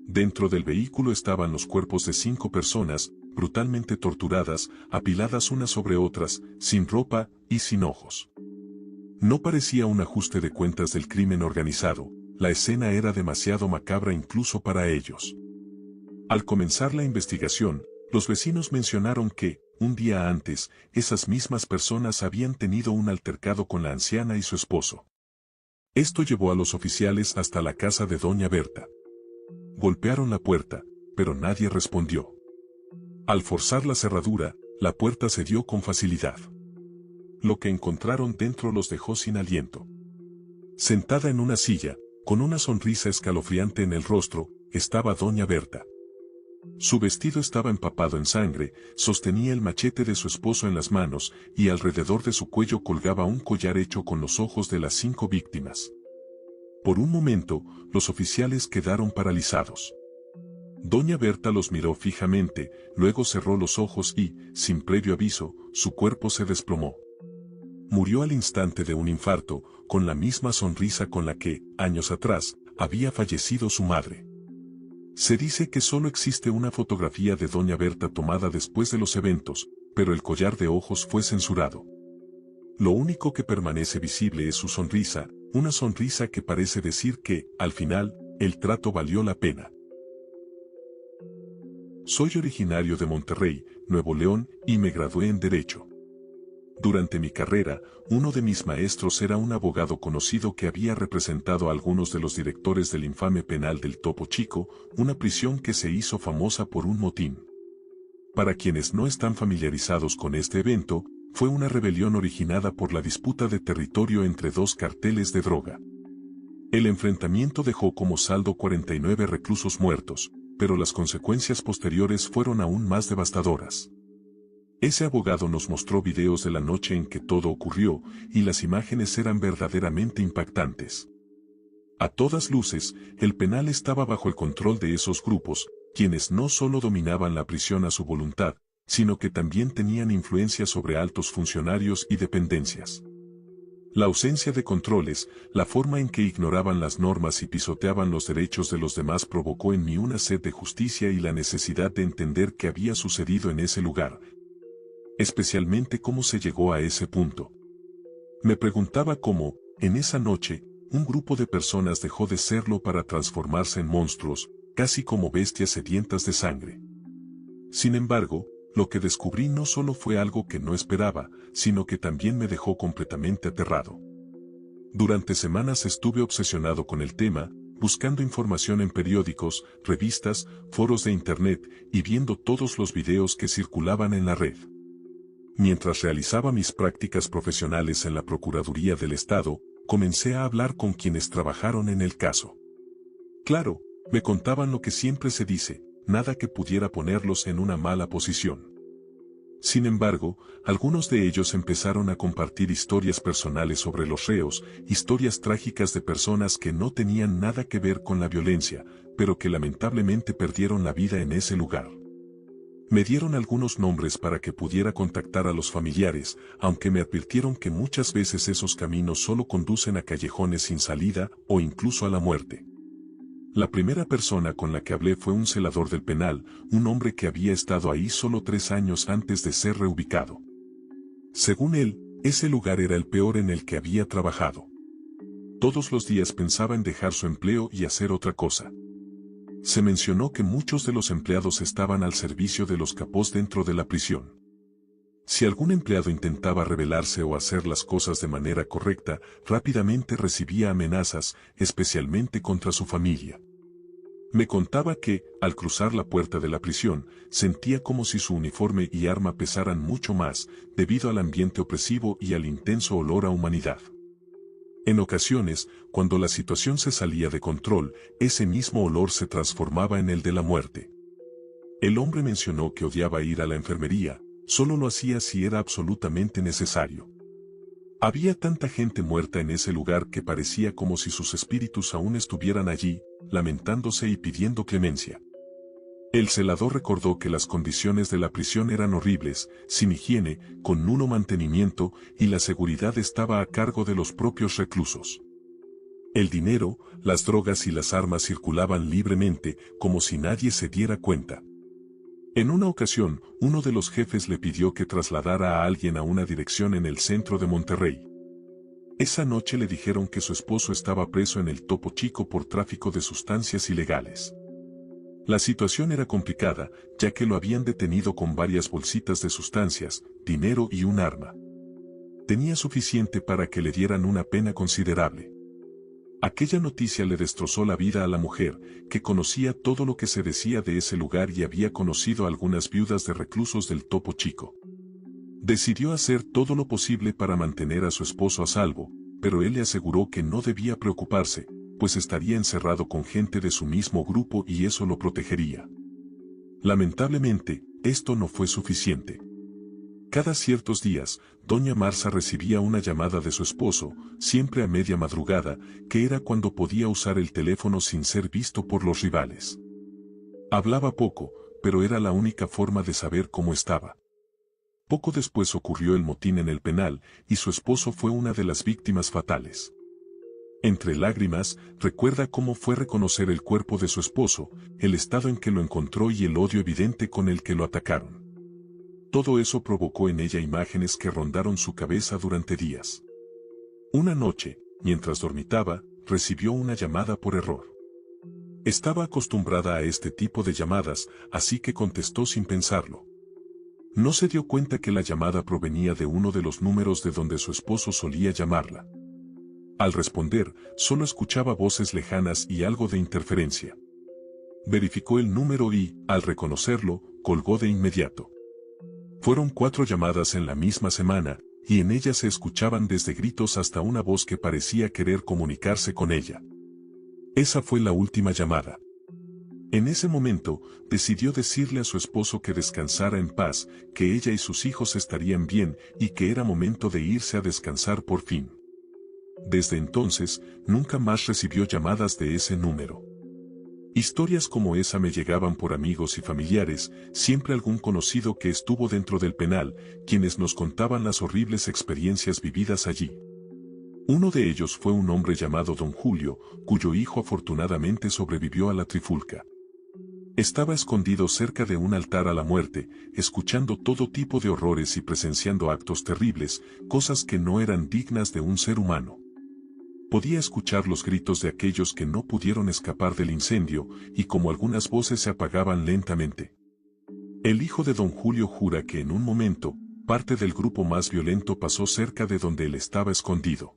Dentro del vehículo estaban los cuerpos de 5 personas, brutalmente torturadas, apiladas unas sobre otras, sin ropa y sin ojos. No parecía un ajuste de cuentas del crimen organizado, la escena era demasiado macabra incluso para ellos. Al comenzar la investigación, los vecinos mencionaron que, un día antes, esas mismas personas habían tenido un altercado con la anciana y su esposo. Esto llevó a los oficiales hasta la casa de doña Berta. Golpearon la puerta, pero nadie respondió. Al forzar la cerradura, la puerta se dio con facilidad. Lo que encontraron dentro los dejó sin aliento. Sentada en una silla, con una sonrisa escalofriante en el rostro, estaba doña Berta. Su vestido estaba empapado en sangre, sostenía el machete de su esposo en las manos, y alrededor de su cuello colgaba un collar hecho con los ojos de las 5 víctimas. Por un momento, los oficiales quedaron paralizados. Doña Berta los miró fijamente, luego cerró los ojos y, sin previo aviso, su cuerpo se desplomó. Murió al instante de un infarto, con la misma sonrisa con la que, años atrás, había fallecido su madre. Se dice que solo existe una fotografía de Doña Berta tomada después de los eventos, pero el collar de ojos fue censurado. Lo único que permanece visible es su sonrisa, una sonrisa que parece decir que, al final, el trato valió la pena. Soy originario de Monterrey, Nuevo León, y me gradué en Derecho. Durante mi carrera, uno de mis maestros era un abogado conocido que había representado a algunos de los directores del infame penal del Topo Chico, una prisión que se hizo famosa por un motín. Para quienes no están familiarizados con este evento, fue una rebelión originada por la disputa de territorio entre dos carteles de droga. El enfrentamiento dejó como saldo 49 reclusos muertos, pero las consecuencias posteriores fueron aún más devastadoras. Ese abogado nos mostró videos de la noche en que todo ocurrió, y las imágenes eran verdaderamente impactantes. A todas luces, el penal estaba bajo el control de esos grupos, quienes no solo dominaban la prisión a su voluntad, sino que también tenían influencia sobre altos funcionarios y dependencias. La ausencia de controles, la forma en que ignoraban las normas y pisoteaban los derechos de los demás provocó en mí una sed de justicia y la necesidad de entender qué había sucedido en ese lugar, especialmente cómo se llegó a ese punto. Me preguntaba cómo, en esa noche, un grupo de personas dejó de serlo para transformarse en monstruos, casi como bestias sedientas de sangre. Sin embargo, lo que descubrí no solo fue algo que no esperaba, sino que también me dejó completamente aterrado. Durante semanas estuve obsesionado con el tema, buscando información en periódicos, revistas, foros de internet y viendo todos los videos que circulaban en la red. Mientras realizaba mis prácticas profesionales en la Procuraduría del Estado, comencé a hablar con quienes trabajaron en el caso. Claro, me contaban lo que siempre se dice, nada que pudiera ponerlos en una mala posición. Sin embargo, algunos de ellos empezaron a compartir historias personales sobre los reos, historias trágicas de personas que no tenían nada que ver con la violencia, pero que lamentablemente perdieron la vida en ese lugar. Me dieron algunos nombres para que pudiera contactar a los familiares, aunque me advirtieron que muchas veces esos caminos solo conducen a callejones sin salida o incluso a la muerte. La primera persona con la que hablé fue un celador del penal, un hombre que había estado ahí solo 3 años antes de ser reubicado. Según él, ese lugar era el peor en el que había trabajado. Todos los días pensaba en dejar su empleo y hacer otra cosa. Se mencionó que muchos de los empleados estaban al servicio de los capós dentro de la prisión. Si algún empleado intentaba rebelarse o hacer las cosas de manera correcta, rápidamente recibía amenazas, especialmente contra su familia. Me contaba que, al cruzar la puerta de la prisión, sentía como si su uniforme y arma pesaran mucho más, debido al ambiente opresivo y al intenso olor a humanidad. En ocasiones, cuando la situación se salía de control, ese mismo olor se transformaba en el de la muerte. El hombre mencionó que odiaba ir a la enfermería, solo lo hacía si era absolutamente necesario. Había tanta gente muerta en ese lugar que parecía como si sus espíritus aún estuvieran allí, lamentándose y pidiendo clemencia. El celador recordó que las condiciones de la prisión eran horribles, sin higiene, con nulo mantenimiento, y la seguridad estaba a cargo de los propios reclusos. El dinero, las drogas y las armas circulaban libremente, como si nadie se diera cuenta. En una ocasión, uno de los jefes le pidió que trasladara a alguien a una dirección en el centro de Monterrey. Esa noche le dijeron que su esposo estaba preso en el Topo Chico por tráfico de sustancias ilegales. La situación era complicada, ya que lo habían detenido con varias bolsitas de sustancias, dinero y un arma. Tenía suficiente para que le dieran una pena considerable. Aquella noticia le destrozó la vida a la mujer, que conocía todo lo que se decía de ese lugar y había conocido a algunas viudas de reclusos del Topo Chico. Decidió hacer todo lo posible para mantener a su esposo a salvo, pero él le aseguró que no debía preocuparse, pues estaría encerrado con gente de su mismo grupo y eso lo protegería. Lamentablemente, esto no fue suficiente. Cada ciertos días, doña Marza recibía una llamada de su esposo, siempre a media madrugada, que era cuando podía usar el teléfono sin ser visto por los rivales. Hablaba poco, pero era la única forma de saber cómo estaba. Poco después ocurrió el motín en el penal, y su esposo fue una de las víctimas fatales. Entre lágrimas, recuerda cómo fue reconocer el cuerpo de su esposo, el estado en que lo encontró y el odio evidente con el que lo atacaron. Todo eso provocó en ella imágenes que rondaron su cabeza durante días. Una noche, mientras dormitaba, recibió una llamada por error. Estaba acostumbrada a este tipo de llamadas, así que contestó sin pensarlo. No se dio cuenta que la llamada provenía de uno de los números de donde su esposo solía llamarla. Al responder, solo escuchaba voces lejanas y algo de interferencia. Verificó el número y, al reconocerlo, colgó de inmediato. Fueron 4 llamadas en la misma semana, y en ellas se escuchaban desde gritos hasta una voz que parecía querer comunicarse con ella. Esa fue la última llamada. En ese momento, decidió decirle a su esposo que descansara en paz, que ella y sus hijos estarían bien y que era momento de irse a descansar por fin. Desde entonces, nunca más recibió llamadas de ese número. Historias como esa me llegaban por amigos y familiares, siempre algún conocido que estuvo dentro del penal, quienes nos contaban las horribles experiencias vividas allí. Uno de ellos fue un hombre llamado Don Julio, cuyo hijo afortunadamente sobrevivió a la trifulca. Estaba escondido cerca de un altar a la muerte, escuchando todo tipo de horrores y presenciando actos terribles, cosas que no eran dignas de un ser humano. Podía escuchar los gritos de aquellos que no pudieron escapar del incendio, y como algunas voces se apagaban lentamente. El hijo de Don Julio jura que en un momento, parte del grupo más violento pasó cerca de donde él estaba escondido.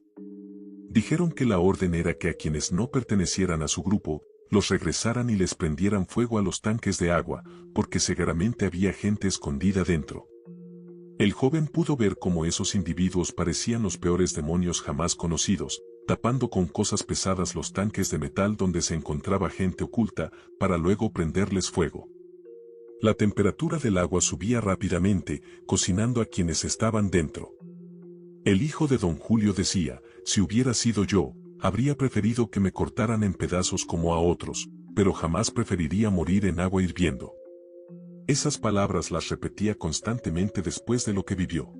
Dijeron que la orden era que a quienes no pertenecieran a su grupo, los regresaran y les prendieran fuego a los tanques de agua, porque seguramente había gente escondida dentro. El joven pudo ver cómo esos individuos parecían los peores demonios jamás conocidos, tapando con cosas pesadas los tanques de metal donde se encontraba gente oculta, para luego prenderles fuego. La temperatura del agua subía rápidamente, cocinando a quienes estaban dentro. El hijo de Don Julio decía, si hubiera sido yo, habría preferido que me cortaran en pedazos como a otros, pero jamás preferiría morir en agua hirviendo. Esas palabras las repetía constantemente después de lo que vivió.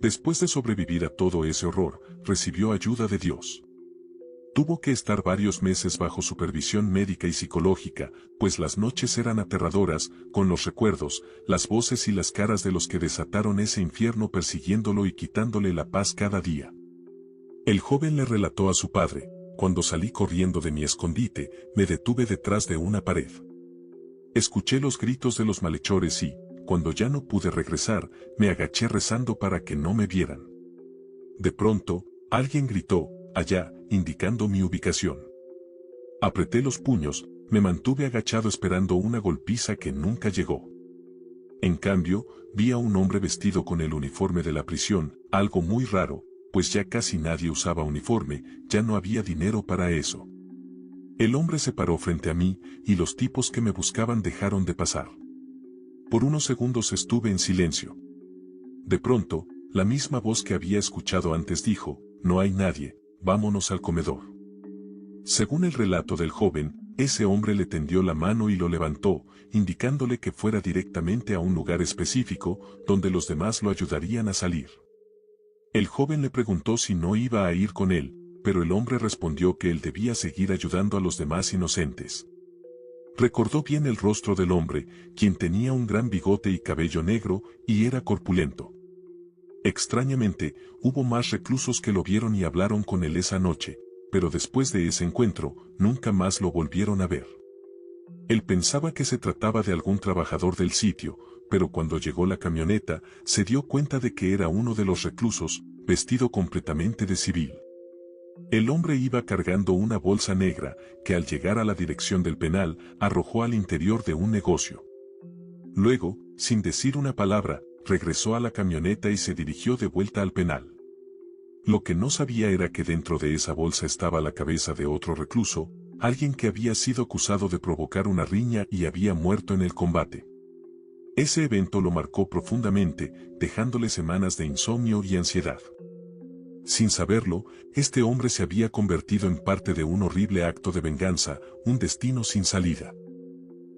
Después de sobrevivir a todo ese horror, recibió ayuda de Dios. Tuvo que estar varios meses bajo supervisión médica y psicológica, pues las noches eran aterradoras, con los recuerdos, las voces y las caras de los que desataron ese infierno persiguiéndolo y quitándole la paz cada día. El joven le relató a su padre, cuando salí corriendo de mi escondite, me detuve detrás de una pared. Escuché los gritos de los malhechores y, cuando ya no pude regresar, me agaché rezando para que no me vieran. De pronto, alguien gritó, allá, indicando mi ubicación. Apreté los puños, me mantuve agachado esperando una golpiza que nunca llegó. En cambio, vi a un hombre vestido con el uniforme de la prisión, algo muy raro, pues ya casi nadie usaba uniforme, ya no había dinero para eso. El hombre se paró frente a mí, y los tipos que me buscaban dejaron de pasar. Por unos segundos estuve en silencio. De pronto, la misma voz que había escuchado antes dijo, no hay nadie, vámonos al comedor. Según el relato del joven, ese hombre le tendió la mano y lo levantó, indicándole que fuera directamente a un lugar específico, donde los demás lo ayudarían a salir. El joven le preguntó si no iba a ir con él, pero el hombre respondió que él debía seguir ayudando a los demás inocentes. Recordó bien el rostro del hombre, quien tenía un gran bigote y cabello negro, y era corpulento. Extrañamente, hubo más reclusos que lo vieron y hablaron con él esa noche, pero después de ese encuentro, nunca más lo volvieron a ver. Él pensaba que se trataba de algún trabajador del sitio, pero cuando llegó la camioneta, se dio cuenta de que era uno de los reclusos, vestido completamente de civil. El hombre iba cargando una bolsa negra, que al llegar a la dirección del penal, arrojó al interior de un negocio. Luego, sin decir una palabra, regresó a la camioneta y se dirigió de vuelta al penal. Lo que no sabía era que dentro de esa bolsa estaba la cabeza de otro recluso, alguien que había sido acusado de provocar una riña y había muerto en el combate. Ese evento lo marcó profundamente, dejándole semanas de insomnio y ansiedad. Sin saberlo, este hombre se había convertido en parte de un horrible acto de venganza, un destino sin salida.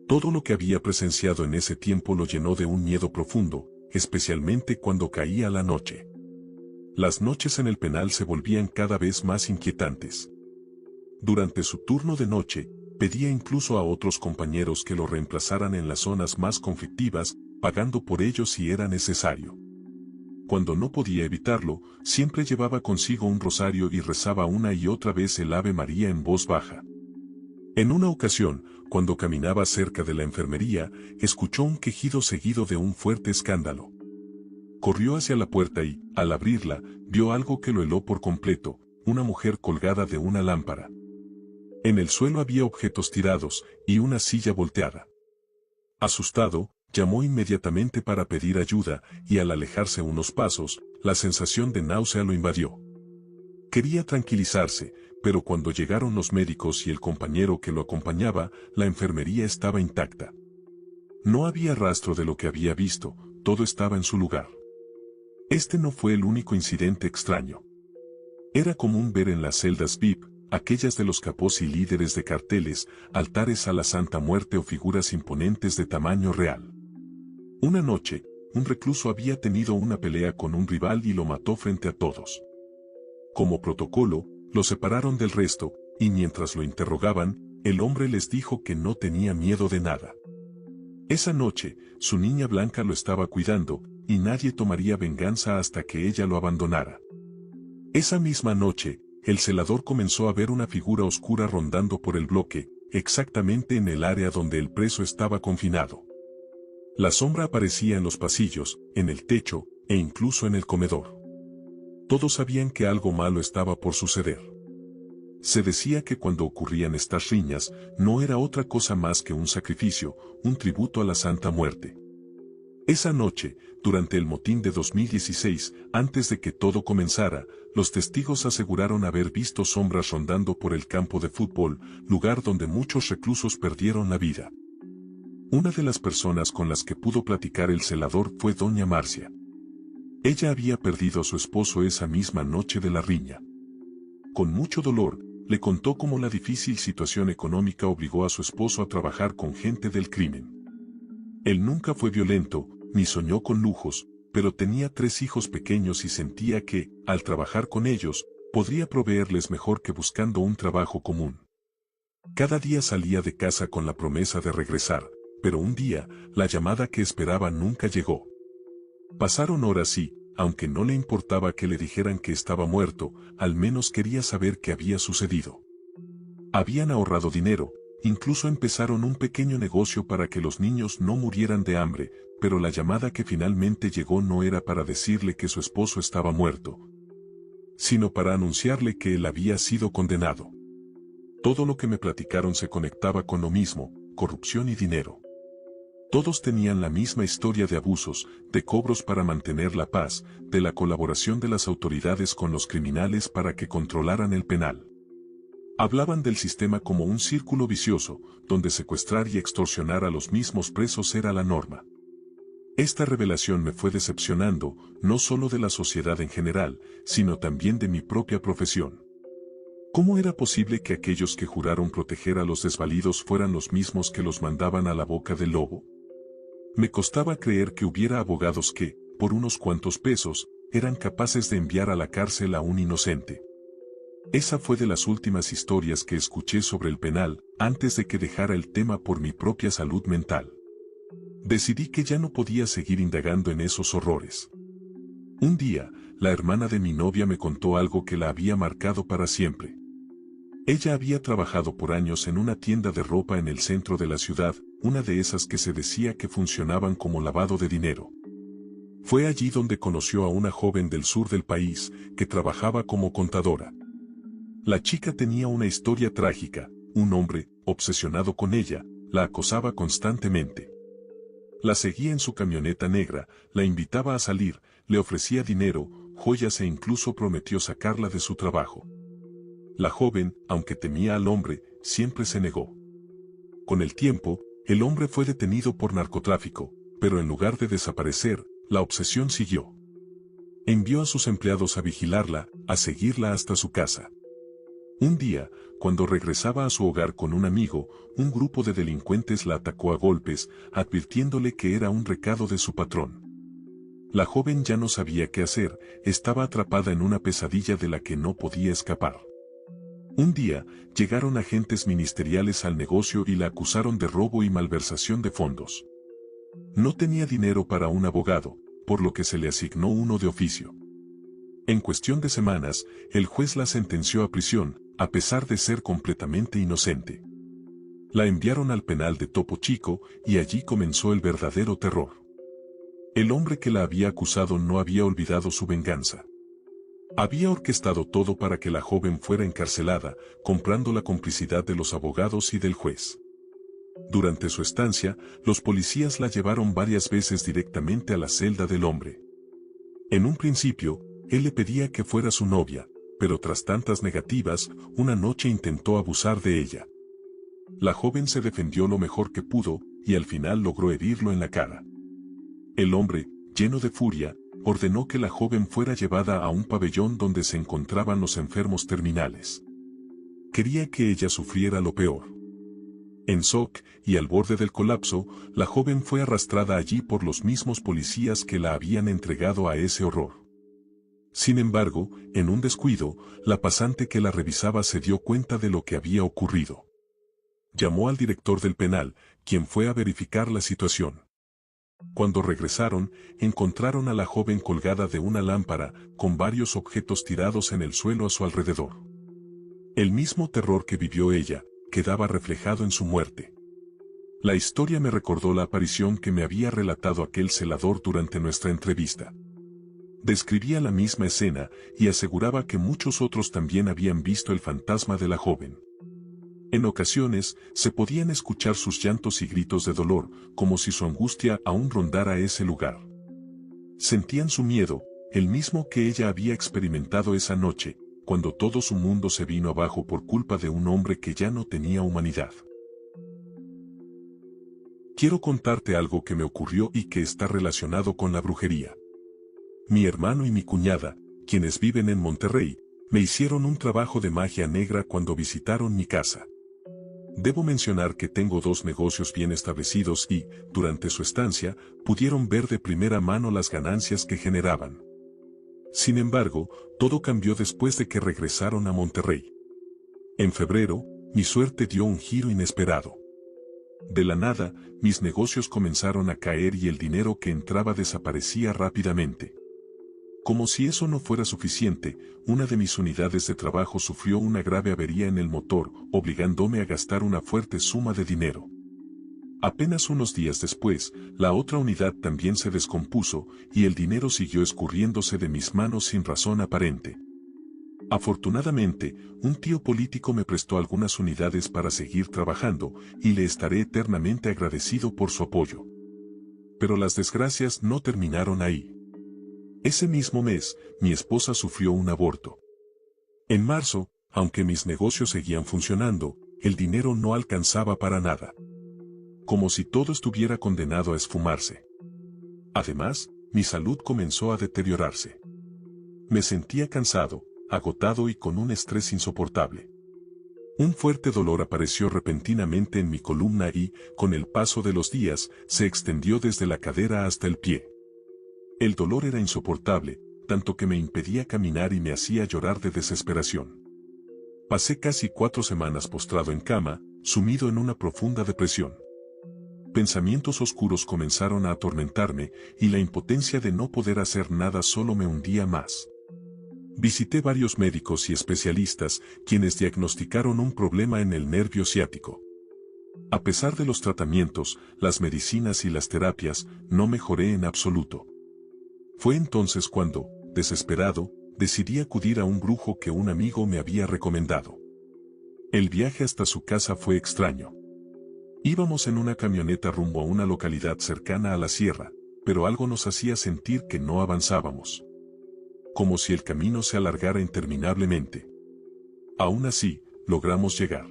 Todo lo que había presenciado en ese tiempo lo llenó de un miedo profundo, especialmente cuando caía la noche. Las noches en el penal se volvían cada vez más inquietantes. Durante su turno de noche, pedía incluso a otros compañeros que lo reemplazaran en las zonas más conflictivas, pagando por ello si era necesario. Cuando no podía evitarlo, siempre llevaba consigo un rosario y rezaba una y otra vez el Ave María en voz baja. En una ocasión, cuando caminaba cerca de la enfermería, escuchó un quejido seguido de un fuerte escándalo. Corrió hacia la puerta y, al abrirla, vio algo que lo heló por completo, una mujer colgada de una lámpara. En el suelo había objetos tirados y una silla volteada. Asustado, llamó inmediatamente para pedir ayuda y al alejarse unos pasos, la sensación de náusea lo invadió. Quería tranquilizarse, pero cuando llegaron los médicos y el compañero que lo acompañaba, la enfermería estaba intacta. No había rastro de lo que había visto, todo estaba en su lugar. Este no fue el único incidente extraño. Era común ver en las celdas VIP, aquellas de los capós y líderes de carteles, altares a la Santa Muerte o figuras imponentes de tamaño real. Una noche, un recluso había tenido una pelea con un rival y lo mató frente a todos. Como protocolo, lo separaron del resto, y mientras lo interrogaban, el hombre les dijo que no tenía miedo de nada. Esa noche, su niña Blanca lo estaba cuidando, y nadie tomaría venganza hasta que ella lo abandonara. Esa misma noche, el celador comenzó a ver una figura oscura rondando por el bloque, exactamente en el área donde el preso estaba confinado. La sombra aparecía en los pasillos, en el techo, e incluso en el comedor. Todos sabían que algo malo estaba por suceder. Se decía que cuando ocurrían estas riñas, no era otra cosa más que un sacrificio, un tributo a la Santa Muerte. Esa noche, durante el motín de 2016, antes de que todo comenzara, los testigos aseguraron haber visto sombras rondando por el campo de fútbol, lugar donde muchos reclusos perdieron la vida. Una de las personas con las que pudo platicar el celador fue doña Marcia. Ella había perdido a su esposo esa misma noche de la riña. Con mucho dolor, le contó cómo la difícil situación económica obligó a su esposo a trabajar con gente del crimen. Él nunca fue violento, ni soñó con lujos, pero tenía 3 hijos pequeños y sentía que, al trabajar con ellos, podría proveerles mejor que buscando un trabajo común. Cada día salía de casa con la promesa de regresar, pero un día, la llamada que esperaba nunca llegó. Pasaron horas y, aunque no le importaba que le dijeran que estaba muerto, al menos quería saber qué había sucedido. Habían ahorrado dinero, incluso empezaron un pequeño negocio para que los niños no murieran de hambre, pero la llamada que finalmente llegó no era para decirle que su esposo estaba muerto, sino para anunciarle que él había sido condenado. Todo lo que me platicaron se conectaba con lo mismo, corrupción y dinero. Todos tenían la misma historia de abusos, de cobros para mantener la paz, de la colaboración de las autoridades con los criminales para que controlaran el penal. Hablaban del sistema como un círculo vicioso, donde secuestrar y extorsionar a los mismos presos era la norma. Esta revelación me fue decepcionando, no solo de la sociedad en general, sino también de mi propia profesión. ¿Cómo era posible que aquellos que juraron proteger a los desvalidos fueran los mismos que los mandaban a la boca del lobo? Me costaba creer que hubiera abogados que, por unos cuantos pesos, eran capaces de enviar a la cárcel a un inocente. Esa fue de las últimas historias que escuché sobre el penal, antes de que dejara el tema por mi propia salud mental. Decidí que ya no podía seguir indagando en esos horrores. Un día, la hermana de mi novia me contó algo que la había marcado para siempre. Ella había trabajado por años en una tienda de ropa en el centro de la ciudad, una de esas que se decía que funcionaban como lavado de dinero. Fue allí donde conoció a una joven del sur del país, que trabajaba como contadora. La chica tenía una historia trágica, un hombre, obsesionado con ella, la acosaba constantemente. La seguía en su camioneta negra, la invitaba a salir, le ofrecía dinero, joyas e incluso prometió sacarla de su trabajo. La joven, aunque temía al hombre, siempre se negó. Con el tiempo, el hombre fue detenido por narcotráfico, pero en lugar de desaparecer, la obsesión siguió. Envió a sus empleados a vigilarla, a seguirla hasta su casa. Un día, cuando regresaba a su hogar con un amigo, un grupo de delincuentes la atacó a golpes, advirtiéndole que era un recado de su patrón. La joven ya no sabía qué hacer, estaba atrapada en una pesadilla de la que no podía escapar. Un día, llegaron agentes ministeriales al negocio y la acusaron de robo y malversación de fondos. No tenía dinero para un abogado, por lo que se le asignó uno de oficio. En cuestión de semanas, el juez la sentenció a prisión, a pesar de ser completamente inocente. La enviaron al penal de Topo Chico y allí comenzó el verdadero terror. El hombre que la había acusado no había olvidado su venganza. Había orquestado todo para que la joven fuera encarcelada, comprando la complicidad de los abogados y del juez. Durante su estancia, los policías la llevaron varias veces directamente a la celda del hombre. En un principio, él le pedía que fuera su novia, pero tras tantas negativas, una noche intentó abusar de ella. La joven se defendió lo mejor que pudo, y al final logró herirlo en la cara. El hombre, lleno de furia, ordenó que la joven fuera llevada a un pabellón donde se encontraban los enfermos terminales. Quería que ella sufriera lo peor. En shock y al borde del colapso, la joven fue arrastrada allí por los mismos policías que la habían entregado a ese horror. Sin embargo, en un descuido, la pasante que la revisaba se dio cuenta de lo que había ocurrido. Llamó al director del penal, quien fue a verificar la situación. Cuando regresaron, encontraron a la joven colgada de una lámpara, con varios objetos tirados en el suelo a su alrededor. El mismo terror que vivió ella, quedaba reflejado en su muerte. La historia me recordó la aparición que me había relatado aquel celador durante nuestra entrevista. Describía la misma escena y aseguraba que muchos otros también habían visto el fantasma de la joven. En ocasiones, se podían escuchar sus llantos y gritos de dolor, como si su angustia aún rondara ese lugar. Sentían su miedo, el mismo que ella había experimentado esa noche, cuando todo su mundo se vino abajo por culpa de un hombre que ya no tenía humanidad. Quiero contarte algo que me ocurrió y que está relacionado con la brujería. Mi hermano y mi cuñada, quienes viven en Monterrey, me hicieron un trabajo de magia negra cuando visitaron mi casa. Debo mencionar que tengo 2 negocios bien establecidos y, durante su estancia, pudieron ver de primera mano las ganancias que generaban. Sin embargo, todo cambió después de que regresaron a Monterrey. En febrero, mi suerte dio un giro inesperado. De la nada, mis negocios comenzaron a caer y el dinero que entraba desaparecía rápidamente. Como si eso no fuera suficiente, una de mis unidades de trabajo sufrió una grave avería en el motor, obligándome a gastar una fuerte suma de dinero. Apenas unos días después, la otra unidad también se descompuso, y el dinero siguió escurriéndose de mis manos sin razón aparente. Afortunadamente, un tío político me prestó algunas unidades para seguir trabajando, y le estaré eternamente agradecido por su apoyo. Pero las desgracias no terminaron ahí. Ese mismo mes, mi esposa sufrió un aborto. En marzo, aunque mis negocios seguían funcionando, el dinero no alcanzaba para nada. Como si todo estuviera condenado a esfumarse. Además, mi salud comenzó a deteriorarse. Me sentía cansado, agotado y con un estrés insoportable. Un fuerte dolor apareció repentinamente en mi columna y, con el paso de los días, se extendió desde la cadera hasta el pie. El dolor era insoportable, tanto que me impedía caminar y me hacía llorar de desesperación. Pasé casi 4 semanas postrado en cama, sumido en una profunda depresión. Pensamientos oscuros comenzaron a atormentarme, y la impotencia de no poder hacer nada solo me hundía más. Visité varios médicos y especialistas, quienes diagnosticaron un problema en el nervio ciático. A pesar de los tratamientos, las medicinas y las terapias, no mejoré en absoluto. Fue entonces cuando, desesperado, decidí acudir a un brujo que un amigo me había recomendado. El viaje hasta su casa fue extraño. Íbamos en una camioneta rumbo a una localidad cercana a la sierra, pero algo nos hacía sentir que no avanzábamos. Como si el camino se alargara interminablemente. Aún así, logramos llegar.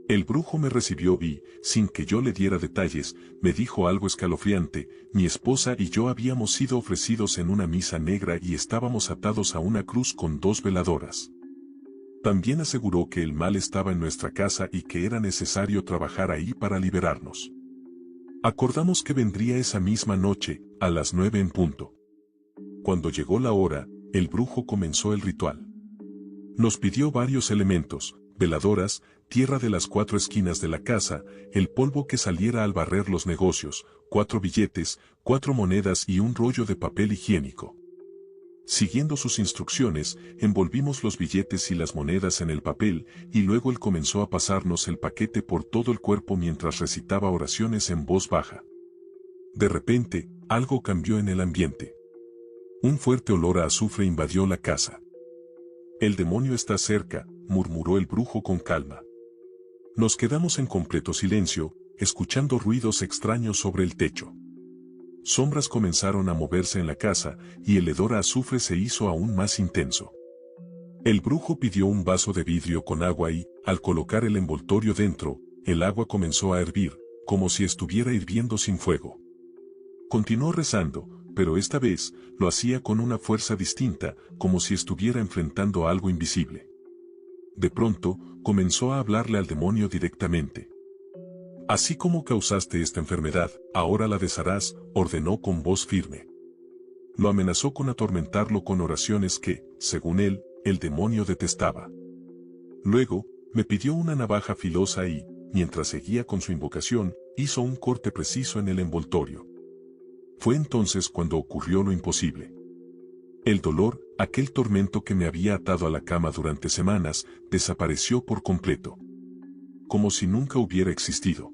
El brujo me recibió y, sin que yo le diera detalles, me dijo algo escalofriante: mi esposa y yo habíamos sido ofrecidos en una misa negra y estábamos atados a una cruz con 2 veladoras. También aseguró que el mal estaba en nuestra casa y que era necesario trabajar ahí para liberarnos. Acordamos que vendría esa misma noche, a las 9 en punto. Cuando llegó la hora, el brujo comenzó el ritual. Nos pidió varios elementos: veladoras, tierra de las 4 esquinas de la casa, el polvo que saliera al barrer los negocios, 4 billetes, 4 monedas y un rollo de papel higiénico. Siguiendo sus instrucciones, envolvimos los billetes y las monedas en el papel, y luego él comenzó a pasarnos el paquete por todo el cuerpo mientras recitaba oraciones en voz baja. De repente, algo cambió en el ambiente. Un fuerte olor a azufre invadió la casa. «El demonio está cerca», murmuró el brujo con calma. Nos quedamos en completo silencio, escuchando ruidos extraños sobre el techo. Sombras comenzaron a moverse en la casa, y el hedor a azufre se hizo aún más intenso. El brujo pidió un vaso de vidrio con agua y, al colocar el envoltorio dentro, el agua comenzó a hervir, como si estuviera hirviendo sin fuego. Continuó rezando, pero esta vez, lo hacía con una fuerza distinta, como si estuviera enfrentando algo invisible. De pronto, comenzó a hablarle al demonio directamente. «Así como causaste esta enfermedad, ahora la desharás», ordenó con voz firme. Lo amenazó con atormentarlo con oraciones que, según él, el demonio detestaba. Luego, me pidió una navaja filosa y, mientras seguía con su invocación, hizo un corte preciso en el envoltorio. Fue entonces cuando ocurrió lo imposible. El dolor, aquel tormento que me había atado a la cama durante semanas, desapareció por completo. Como si nunca hubiera existido.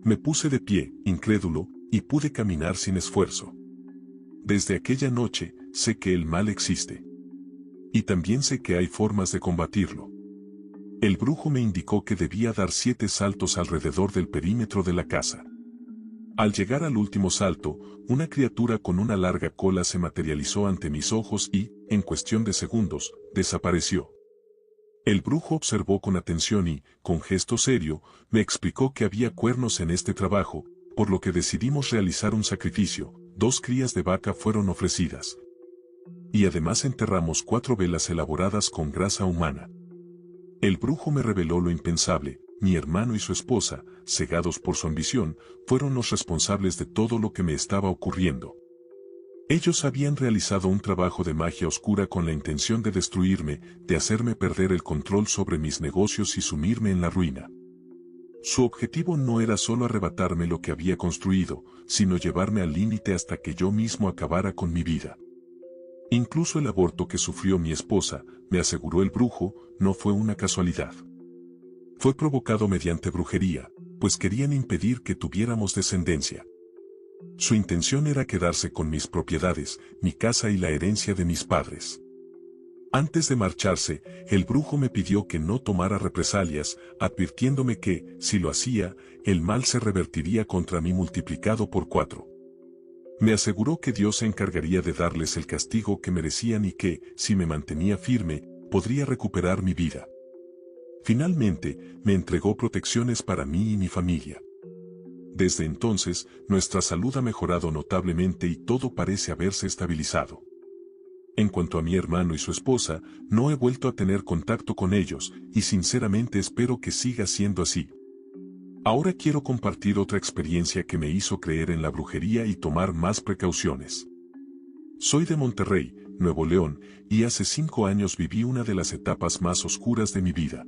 Me puse de pie, incrédulo, y pude caminar sin esfuerzo. Desde aquella noche, sé que el mal existe. Y también sé que hay formas de combatirlo. El brujo me indicó que debía dar 7 saltos alrededor del perímetro de la casa. Al llegar al último salto, una criatura con una larga cola se materializó ante mis ojos y, en cuestión de segundos, desapareció. El brujo observó con atención y, con gesto serio, me explicó que había cuernos en este trabajo, por lo que decidimos realizar un sacrificio. 2 crías de vaca fueron ofrecidas. Y además enterramos 4 velas elaboradas con grasa humana. El brujo me reveló lo impensable: mi hermano y su esposa, cegados por su ambición, fueron los responsables de todo lo que me estaba ocurriendo. Ellos habían realizado un trabajo de magia oscura con la intención de destruirme, de hacerme perder el control sobre mis negocios y sumirme en la ruina. Su objetivo no era solo arrebatarme lo que había construido, sino llevarme al límite hasta que yo mismo acabara con mi vida. Incluso el aborto que sufrió mi esposa, me aseguró el brujo, no fue una casualidad. Fue provocado mediante brujería, pues querían impedir que tuviéramos descendencia. Su intención era quedarse con mis propiedades, mi casa y la herencia de mis padres. Antes de marcharse, el brujo me pidió que no tomara represalias, advirtiéndome que, si lo hacía, el mal se revertiría contra mí multiplicado por 4. Me aseguró que Dios se encargaría de darles el castigo que merecían y que, si me mantenía firme, podría recuperar mi vida. Finalmente, me entregó protecciones para mí y mi familia. Desde entonces, nuestra salud ha mejorado notablemente y todo parece haberse estabilizado. En cuanto a mi hermano y su esposa, no he vuelto a tener contacto con ellos, y sinceramente espero que siga siendo así. Ahora quiero compartir otra experiencia que me hizo creer en la brujería y tomar más precauciones. Soy de Monterrey, Nuevo León, y hace 5 años viví una de las etapas más oscuras de mi vida.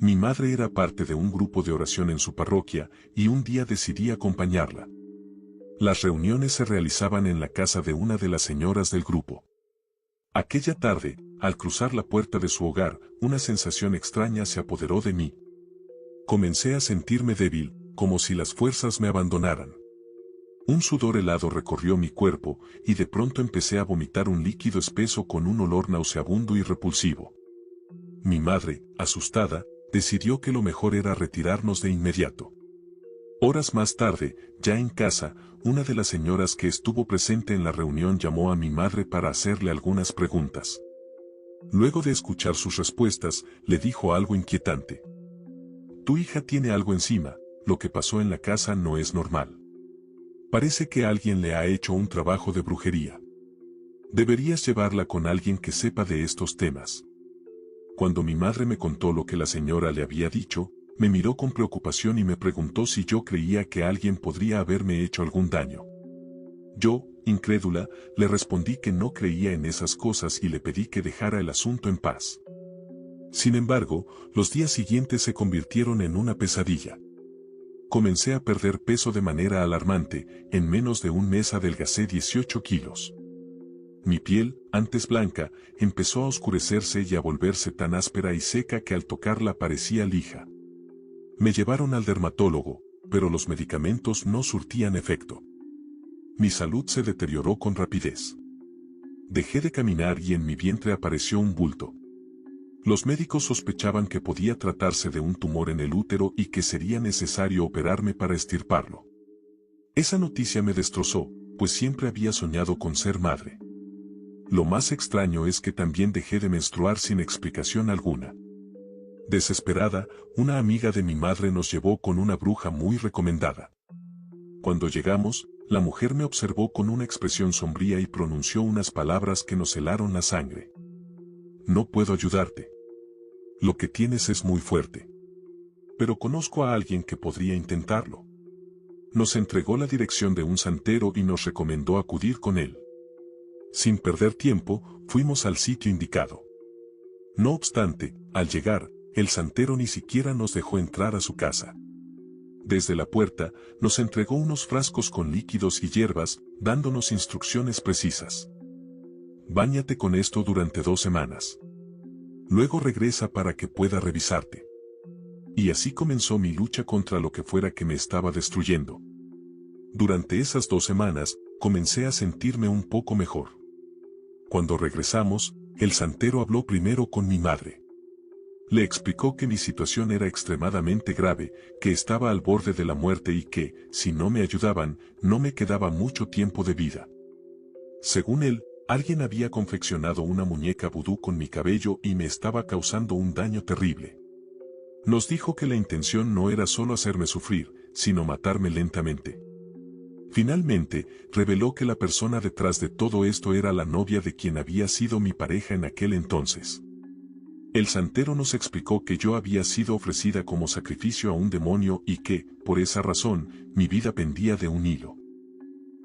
Mi madre era parte de un grupo de oración en su parroquia, y un día decidí acompañarla. Las reuniones se realizaban en la casa de una de las señoras del grupo. Aquella tarde, al cruzar la puerta de su hogar, una sensación extraña se apoderó de mí. Comencé a sentirme débil, como si las fuerzas me abandonaran. Un sudor helado recorrió mi cuerpo, y de pronto empecé a vomitar un líquido espeso con un olor nauseabundo y repulsivo. Mi madre, asustada, decidió que lo mejor era retirarnos de inmediato. Horas más tarde, ya en casa, una de las señoras que estuvo presente en la reunión llamó a mi madre para hacerle algunas preguntas. Luego de escuchar sus respuestas, le dijo algo inquietante. «Tu hija tiene algo encima, lo que pasó en la casa no es normal. Parece que alguien le ha hecho un trabajo de brujería. Deberías llevarla con alguien que sepa de estos temas». Cuando mi madre me contó lo que la señora le había dicho, me miró con preocupación y me preguntó si yo creía que alguien podría haberme hecho algún daño. Yo, incrédula, le respondí que no creía en esas cosas y le pedí que dejara el asunto en paz. Sin embargo, los días siguientes se convirtieron en una pesadilla. Comencé a perder peso de manera alarmante, en menos de un mes adelgacé 18 kilos. Mi piel, antes blanca, empezó a oscurecerse y a volverse tan áspera y seca que al tocarla parecía lija. Me llevaron al dermatólogo, pero los medicamentos no surtían efecto. Mi salud se deterioró con rapidez. Dejé de caminar y en mi vientre apareció un bulto. Los médicos sospechaban que podía tratarse de un tumor en el útero y que sería necesario operarme para extirparlo. Esa noticia me destrozó, pues siempre había soñado con ser madre. Lo más extraño es que también dejé de menstruar sin explicación alguna. Desesperada, una amiga de mi madre nos llevó con una bruja muy recomendada. Cuando llegamos, la mujer me observó con una expresión sombría y pronunció unas palabras que nos helaron la sangre. No puedo ayudarte. Lo que tienes es muy fuerte. Pero conozco a alguien que podría intentarlo. Nos entregó la dirección de un santero y nos recomendó acudir con él. Sin perder tiempo, fuimos al sitio indicado. No obstante, al llegar, el santero ni siquiera nos dejó entrar a su casa. Desde la puerta, nos entregó unos frascos con líquidos y hierbas, dándonos instrucciones precisas. Báñate con esto durante 2 semanas. Luego regresa para que pueda revisarte. Y así comenzó mi lucha contra lo que fuera que me estaba destruyendo. Durante esas 2 semanas, comencé a sentirme un poco mejor. Cuando regresamos, el santero habló primero con mi madre. Le explicó que mi situación era extremadamente grave, que estaba al borde de la muerte y que, si no me ayudaban, no me quedaba mucho tiempo de vida. Según él, alguien había confeccionado una muñeca vudú con mi cabello y me estaba causando un daño terrible. Nos dijo que la intención no era solo hacerme sufrir, sino matarme lentamente. Finalmente, reveló que la persona detrás de todo esto era la novia de quien había sido mi pareja en aquel entonces. El santero nos explicó que yo había sido ofrecida como sacrificio a un demonio y que, por esa razón, mi vida pendía de un hilo.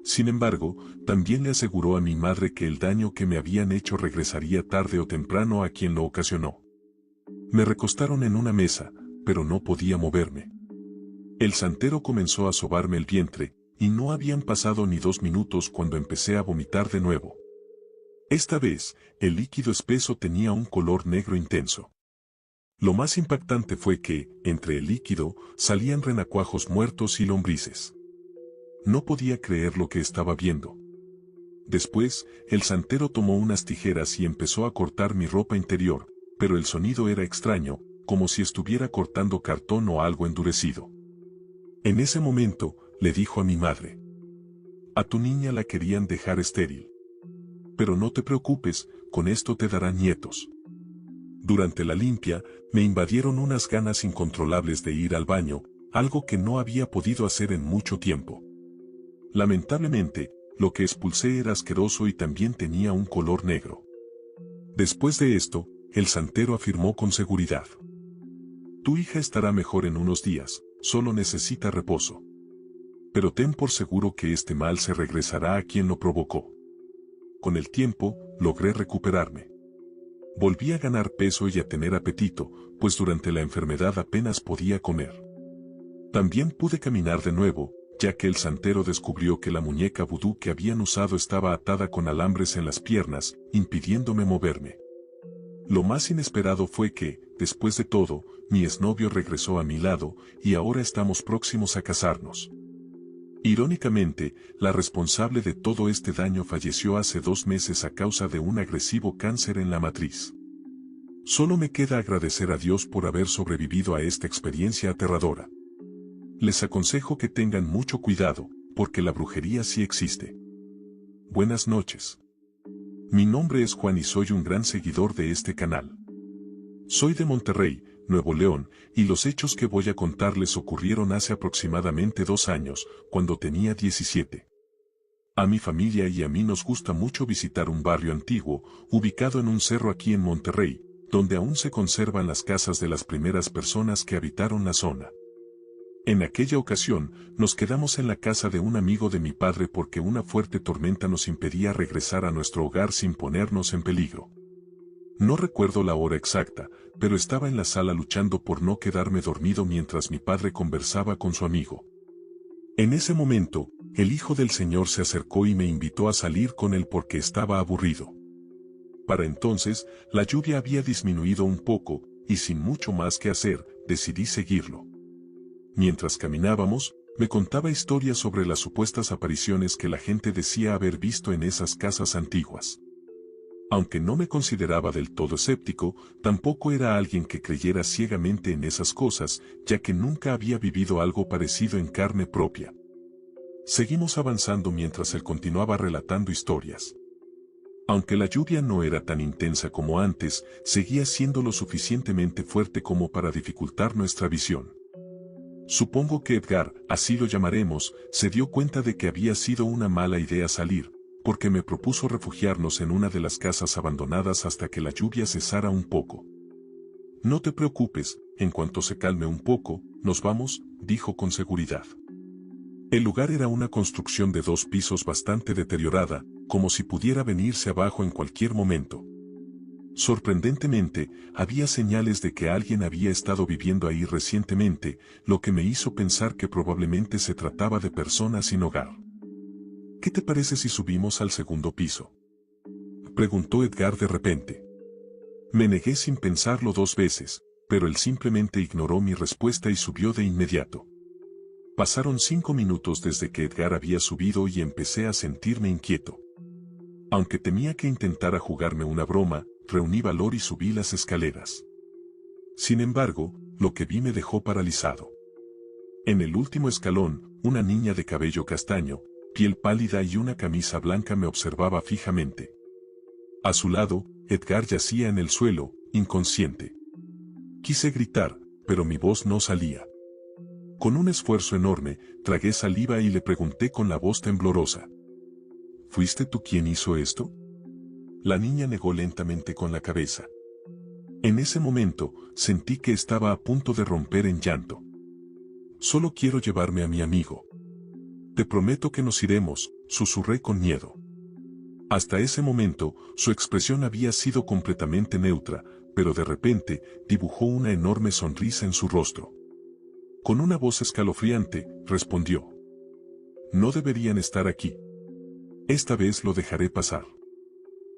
Sin embargo, también le aseguró a mi madre que el daño que me habían hecho regresaría tarde o temprano a quien lo ocasionó. Me recostaron en una mesa, pero no podía moverme. El santero comenzó a sobarme el vientre, y no habían pasado ni 2 minutos cuando empecé a vomitar de nuevo. Esta vez, el líquido espeso tenía un color negro intenso. Lo más impactante fue que, entre el líquido, salían renacuajos muertos y lombrices. No podía creer lo que estaba viendo. Después, el santero tomó unas tijeras y empezó a cortar mi ropa interior, pero el sonido era extraño, como si estuviera cortando cartón o algo endurecido. En ese momento, le dijo a mi madre: a tu niña la querían dejar estéril. Pero no te preocupes, con esto te darán nietos. Durante la limpia, me invadieron unas ganas incontrolables de ir al baño, algo que no había podido hacer en mucho tiempo. Lamentablemente, lo que expulsé era asqueroso y también tenía un color negro. Después de esto, el santero afirmó con seguridad: tu hija estará mejor en unos días, solo necesita reposo. Pero ten por seguro que este mal se regresará a quien lo provocó. Con el tiempo, logré recuperarme. Volví a ganar peso y a tener apetito, pues durante la enfermedad apenas podía comer. También pude caminar de nuevo, ya que el santero descubrió que la muñeca vudú que habían usado estaba atada con alambres en las piernas, impidiéndome moverme. Lo más inesperado fue que, después de todo, mi exnovio regresó a mi lado, y ahora estamos próximos a casarnos. Irónicamente, la responsable de todo este daño falleció hace 2 meses a causa de un agresivo cáncer en la matriz. Solo me queda agradecer a Dios por haber sobrevivido a esta experiencia aterradora. Les aconsejo que tengan mucho cuidado, porque la brujería sí existe. Buenas noches. Mi nombre es Juan y soy un gran seguidor de este canal. Soy de Monterrey, Nuevo León, y los hechos que voy a contarles ocurrieron hace aproximadamente 2 años, cuando tenía 17. A mi familia y a mí nos gusta mucho visitar un barrio antiguo, ubicado en un cerro aquí en Monterrey, donde aún se conservan las casas de las primeras personas que habitaron la zona. En aquella ocasión, nos quedamos en la casa de un amigo de mi padre porque una fuerte tormenta nos impedía regresar a nuestro hogar sin ponernos en peligro. No recuerdo la hora exacta, pero estaba en la sala luchando por no quedarme dormido mientras mi padre conversaba con su amigo. En ese momento, el hijo del señor se acercó y me invitó a salir con él porque estaba aburrido. Para entonces, la lluvia había disminuido un poco, y sin mucho más que hacer, decidí seguirlo. Mientras caminábamos, me contaba historias sobre las supuestas apariciones que la gente decía haber visto en esas casas antiguas. Aunque no me consideraba del todo escéptico, tampoco era alguien que creyera ciegamente en esas cosas, ya que nunca había vivido algo parecido en carne propia. Seguimos avanzando mientras él continuaba relatando historias. Aunque la lluvia no era tan intensa como antes, seguía siendo lo suficientemente fuerte como para dificultar nuestra visión. Supongo que Edgar, así lo llamaremos, se dio cuenta de que había sido una mala idea salir, porque me propuso refugiarnos en una de las casas abandonadas hasta que la lluvia cesara un poco. No te preocupes, en cuanto se calme un poco, nos vamos, dijo con seguridad. El lugar era una construcción de 2 pisos bastante deteriorada, como si pudiera venirse abajo en cualquier momento. Sorprendentemente, había señales de que alguien había estado viviendo ahí recientemente, lo que me hizo pensar que probablemente se trataba de personas sin hogar. ¿Qué te parece si subimos al segundo piso?, preguntó Edgar de repente. Me negué sin pensarlo 2 veces, pero él simplemente ignoró mi respuesta y subió de inmediato. Pasaron 5 minutos desde que Edgar había subido y empecé a sentirme inquieto. Aunque temía que intentara jugarme una broma, reuní valor y subí las escaleras. Sin embargo, lo que vi me dejó paralizado. En el último escalón, una niña de cabello castaño, piel pálida y una camisa blanca me observaba fijamente. A su lado, Edgar yacía en el suelo, inconsciente. Quise gritar, pero mi voz no salía. Con un esfuerzo enorme, tragué saliva y le pregunté con la voz temblorosa: ¿fuiste tú quien hizo esto? La niña negó lentamente con la cabeza. En ese momento, sentí que estaba a punto de romper en llanto. Solo quiero llevarme a mi amigo. Te prometo que nos iremos, susurré con miedo. Hasta ese momento, su expresión había sido completamente neutra, pero de repente, dibujó una enorme sonrisa en su rostro. Con una voz escalofriante, respondió: no deberían estar aquí. Esta vez lo dejaré pasar.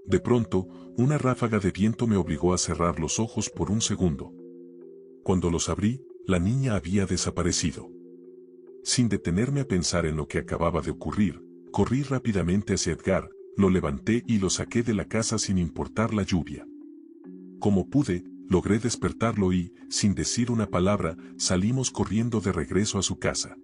De pronto, una ráfaga de viento me obligó a cerrar los ojos por un segundo. Cuando los abrí, la niña había desaparecido. Sin detenerme a pensar en lo que acababa de ocurrir, corrí rápidamente hacia Edgar, lo levanté y lo saqué de la casa sin importar la lluvia. Como pude, logré despertarlo y, sin decir una palabra, salimos corriendo de regreso a su casa.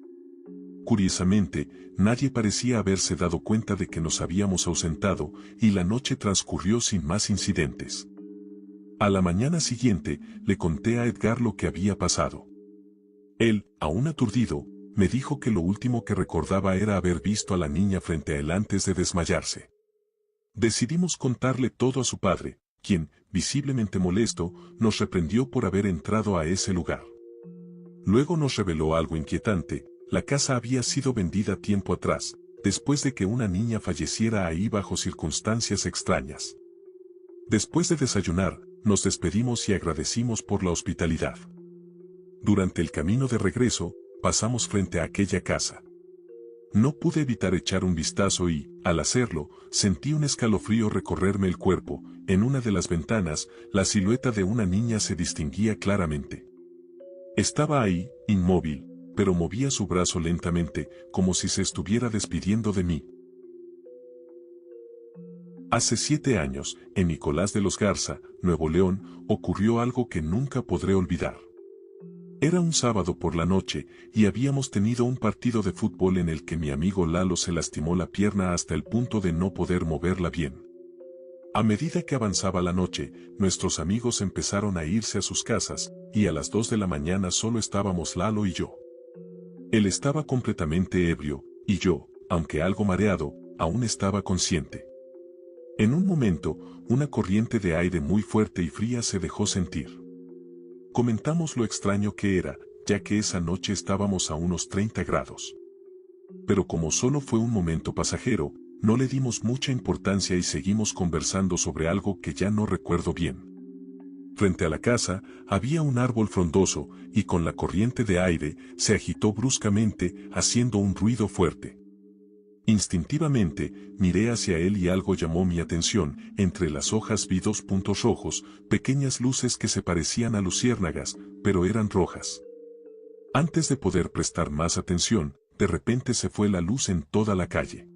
Curiosamente, nadie parecía haberse dado cuenta de que nos habíamos ausentado, y la noche transcurrió sin más incidentes. A la mañana siguiente, le conté a Edgar lo que había pasado. Él, aún aturdido, me dijo que lo último que recordaba era haber visto a la niña frente a él antes de desmayarse. Decidimos contarle todo a su padre, quien, visiblemente molesto, nos reprendió por haber entrado a ese lugar. Luego nos reveló algo inquietante: la casa había sido vendida tiempo atrás, después de que una niña falleciera ahí bajo circunstancias extrañas. Después de desayunar, nos despedimos y agradecimos por la hospitalidad. Durante el camino de regreso, pasamos frente a aquella casa. No pude evitar echar un vistazo y, al hacerlo, sentí un escalofrío recorrerme el cuerpo. En una de las ventanas, la silueta de una niña se distinguía claramente. Estaba ahí, inmóvil, pero movía su brazo lentamente, como si se estuviera despidiendo de mí. Hace 7 años, en Nicolás de los Garza, Nuevo León, ocurrió algo que nunca podré olvidar. Era un sábado por la noche, y habíamos tenido un partido de fútbol en el que mi amigo Lalo se lastimó la pierna hasta el punto de no poder moverla bien. A medida que avanzaba la noche, nuestros amigos empezaron a irse a sus casas, y a las 2 de la mañana solo estábamos Lalo y yo. Él estaba completamente ebrio, y yo, aunque algo mareado, aún estaba consciente. En un momento, una corriente de aire muy fuerte y fría se dejó sentir. Comentamos lo extraño que era, ya que esa noche estábamos a unos 30 grados. Pero como solo fue un momento pasajero, no le dimos mucha importancia y seguimos conversando sobre algo que ya no recuerdo bien. Frente a la casa, había un árbol frondoso, y con la corriente de aire, se agitó bruscamente, haciendo un ruido fuerte. Instintivamente, miré hacia él y algo llamó mi atención. Entre las hojas vi 2 puntos rojos, pequeñas luces que se parecían a luciérnagas, pero eran rojas. Antes de poder prestar más atención, de repente se fue la luz en toda la calle.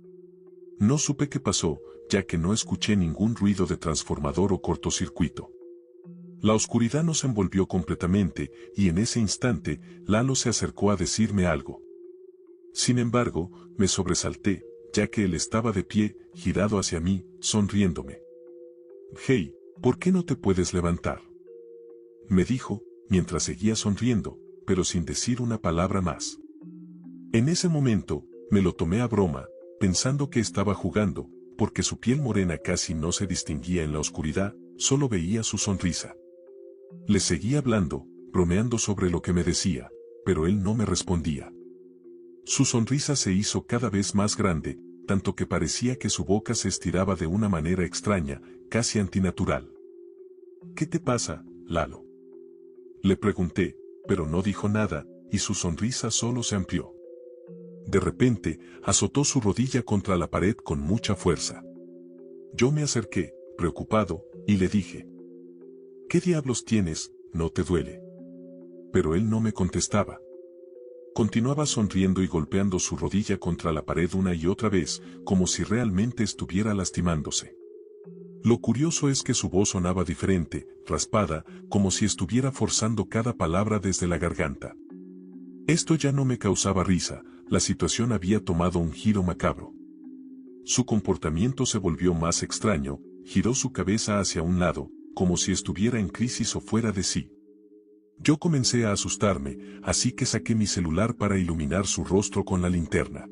No supe qué pasó, ya que no escuché ningún ruido de transformador o cortocircuito. La oscuridad nos envolvió completamente, y en ese instante, Lalo se acercó a decirme algo. Sin embargo, me sobresalté, ya que él estaba de pie, girado hacia mí, sonriéndome. «Hey, ¿por qué no te puedes levantar?», me dijo, mientras seguía sonriendo, pero sin decir una palabra más. En ese momento, me lo tomé a broma, pensando que estaba jugando, porque su piel morena casi no se distinguía en la oscuridad, solo veía su sonrisa. Le seguí hablando, bromeando sobre lo que me decía, pero él no me respondía. Su sonrisa se hizo cada vez más grande, tanto que parecía que su boca se estiraba de una manera extraña, casi antinatural. «¿Qué te pasa, Lalo?», le pregunté, pero no dijo nada, y su sonrisa solo se amplió. De repente, azotó su rodilla contra la pared con mucha fuerza. Yo me acerqué, preocupado, y le dije: «¿Qué diablos tienes? ¿No te duele?». Pero él no me contestaba. Continuaba sonriendo y golpeando su rodilla contra la pared una y otra vez, como si realmente estuviera lastimándose. Lo curioso es que su voz sonaba diferente, raspada, como si estuviera forzando cada palabra desde la garganta. Esto ya no me causaba risa, la situación había tomado un giro macabro. Su comportamiento se volvió más extraño, giró su cabeza hacia un lado, como si estuviera en crisis o fuera de sí. Yo comencé a asustarme, así que saqué mi celular para iluminar su rostro con la linterna.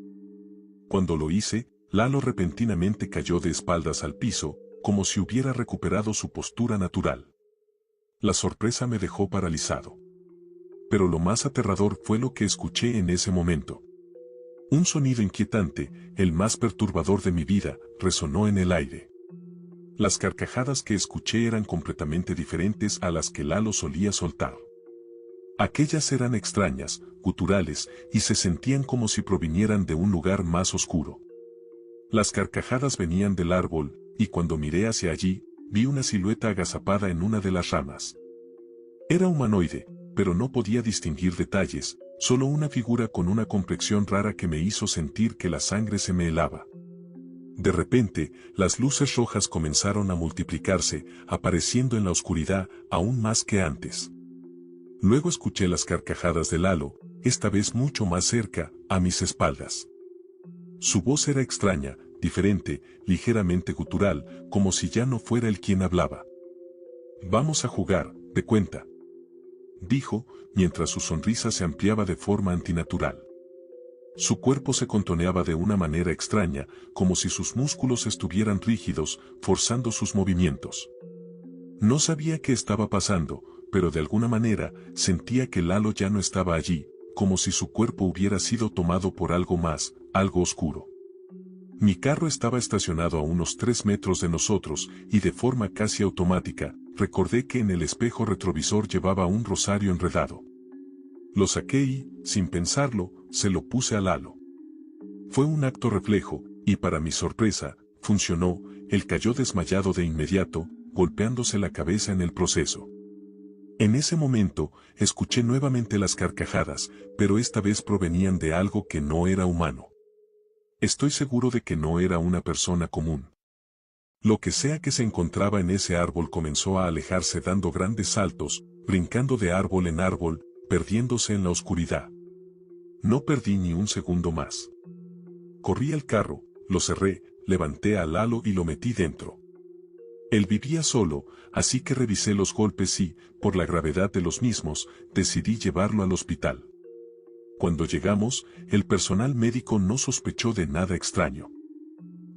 Cuando lo hice, Lalo repentinamente cayó de espaldas al piso, como si hubiera recuperado su postura natural. La sorpresa me dejó paralizado. Pero lo más aterrador fue lo que escuché en ese momento. Un sonido inquietante, el más perturbador de mi vida, resonó en el aire. Las carcajadas que escuché eran completamente diferentes a las que Lalo solía soltar. Aquellas eran extrañas, guturales, y se sentían como si provinieran de un lugar más oscuro. Las carcajadas venían del árbol, y cuando miré hacia allí, vi una silueta agazapada en una de las ramas. Era humanoide, pero no podía distinguir detalles, solo una figura con una complexión rara que me hizo sentir que la sangre se me helaba. De repente, las luces rojas comenzaron a multiplicarse, apareciendo en la oscuridad aún más que antes. Luego escuché las carcajadas de Lalo, esta vez mucho más cerca, a mis espaldas. Su voz era extraña, diferente, ligeramente gutural, como si ya no fuera él quien hablaba. «Vamos a jugar, ¿te cuenta?», dijo, mientras su sonrisa se ampliaba de forma antinatural. Su cuerpo se contoneaba de una manera extraña, como si sus músculos estuvieran rígidos, forzando sus movimientos. No sabía qué estaba pasando, pero de alguna manera, sentía que Lalo ya no estaba allí, como si su cuerpo hubiera sido tomado por algo más, algo oscuro. Mi carro estaba estacionado a unos 3 metros de nosotros, y de forma casi automática, recordé que en el espejo retrovisor llevaba un rosario enredado. Lo saqué y, sin pensarlo, se lo puse a Lalo. Fue un acto reflejo, y para mi sorpresa, funcionó. Él cayó desmayado de inmediato, golpeándose la cabeza en el proceso. En ese momento, escuché nuevamente las carcajadas, pero esta vez provenían de algo que no era humano. Estoy seguro de que no era una persona común. Lo que sea que se encontraba en ese árbol comenzó a alejarse dando grandes saltos, brincando de árbol en árbol, perdiéndose en la oscuridad. No perdí ni un segundo más. Corrí al carro, lo cerré, levanté a Lalo y lo metí dentro. Él vivía solo, así que revisé los golpes y, por la gravedad de los mismos, decidí llevarlo al hospital. Cuando llegamos, el personal médico no sospechó de nada extraño.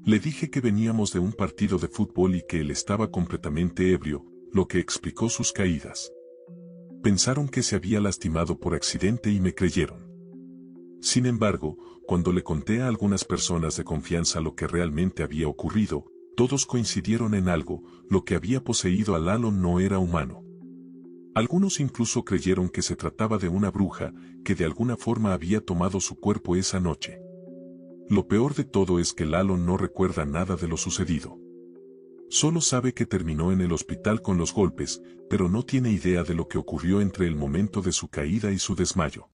Le dije que veníamos de un partido de fútbol y que él estaba completamente ebrio, lo que explicó sus caídas. Pensaron que se había lastimado por accidente y me creyeron. Sin embargo, cuando le conté a algunas personas de confianza lo que realmente había ocurrido, todos coincidieron en algo: lo que había poseído a Lalon no era humano. Algunos incluso creyeron que se trataba de una bruja, que de alguna forma había tomado su cuerpo esa noche. Lo peor de todo es que Lalon no recuerda nada de lo sucedido. Solo sabe que terminó en el hospital con los golpes, pero no tiene idea de lo que ocurrió entre el momento de su caída y su desmayo.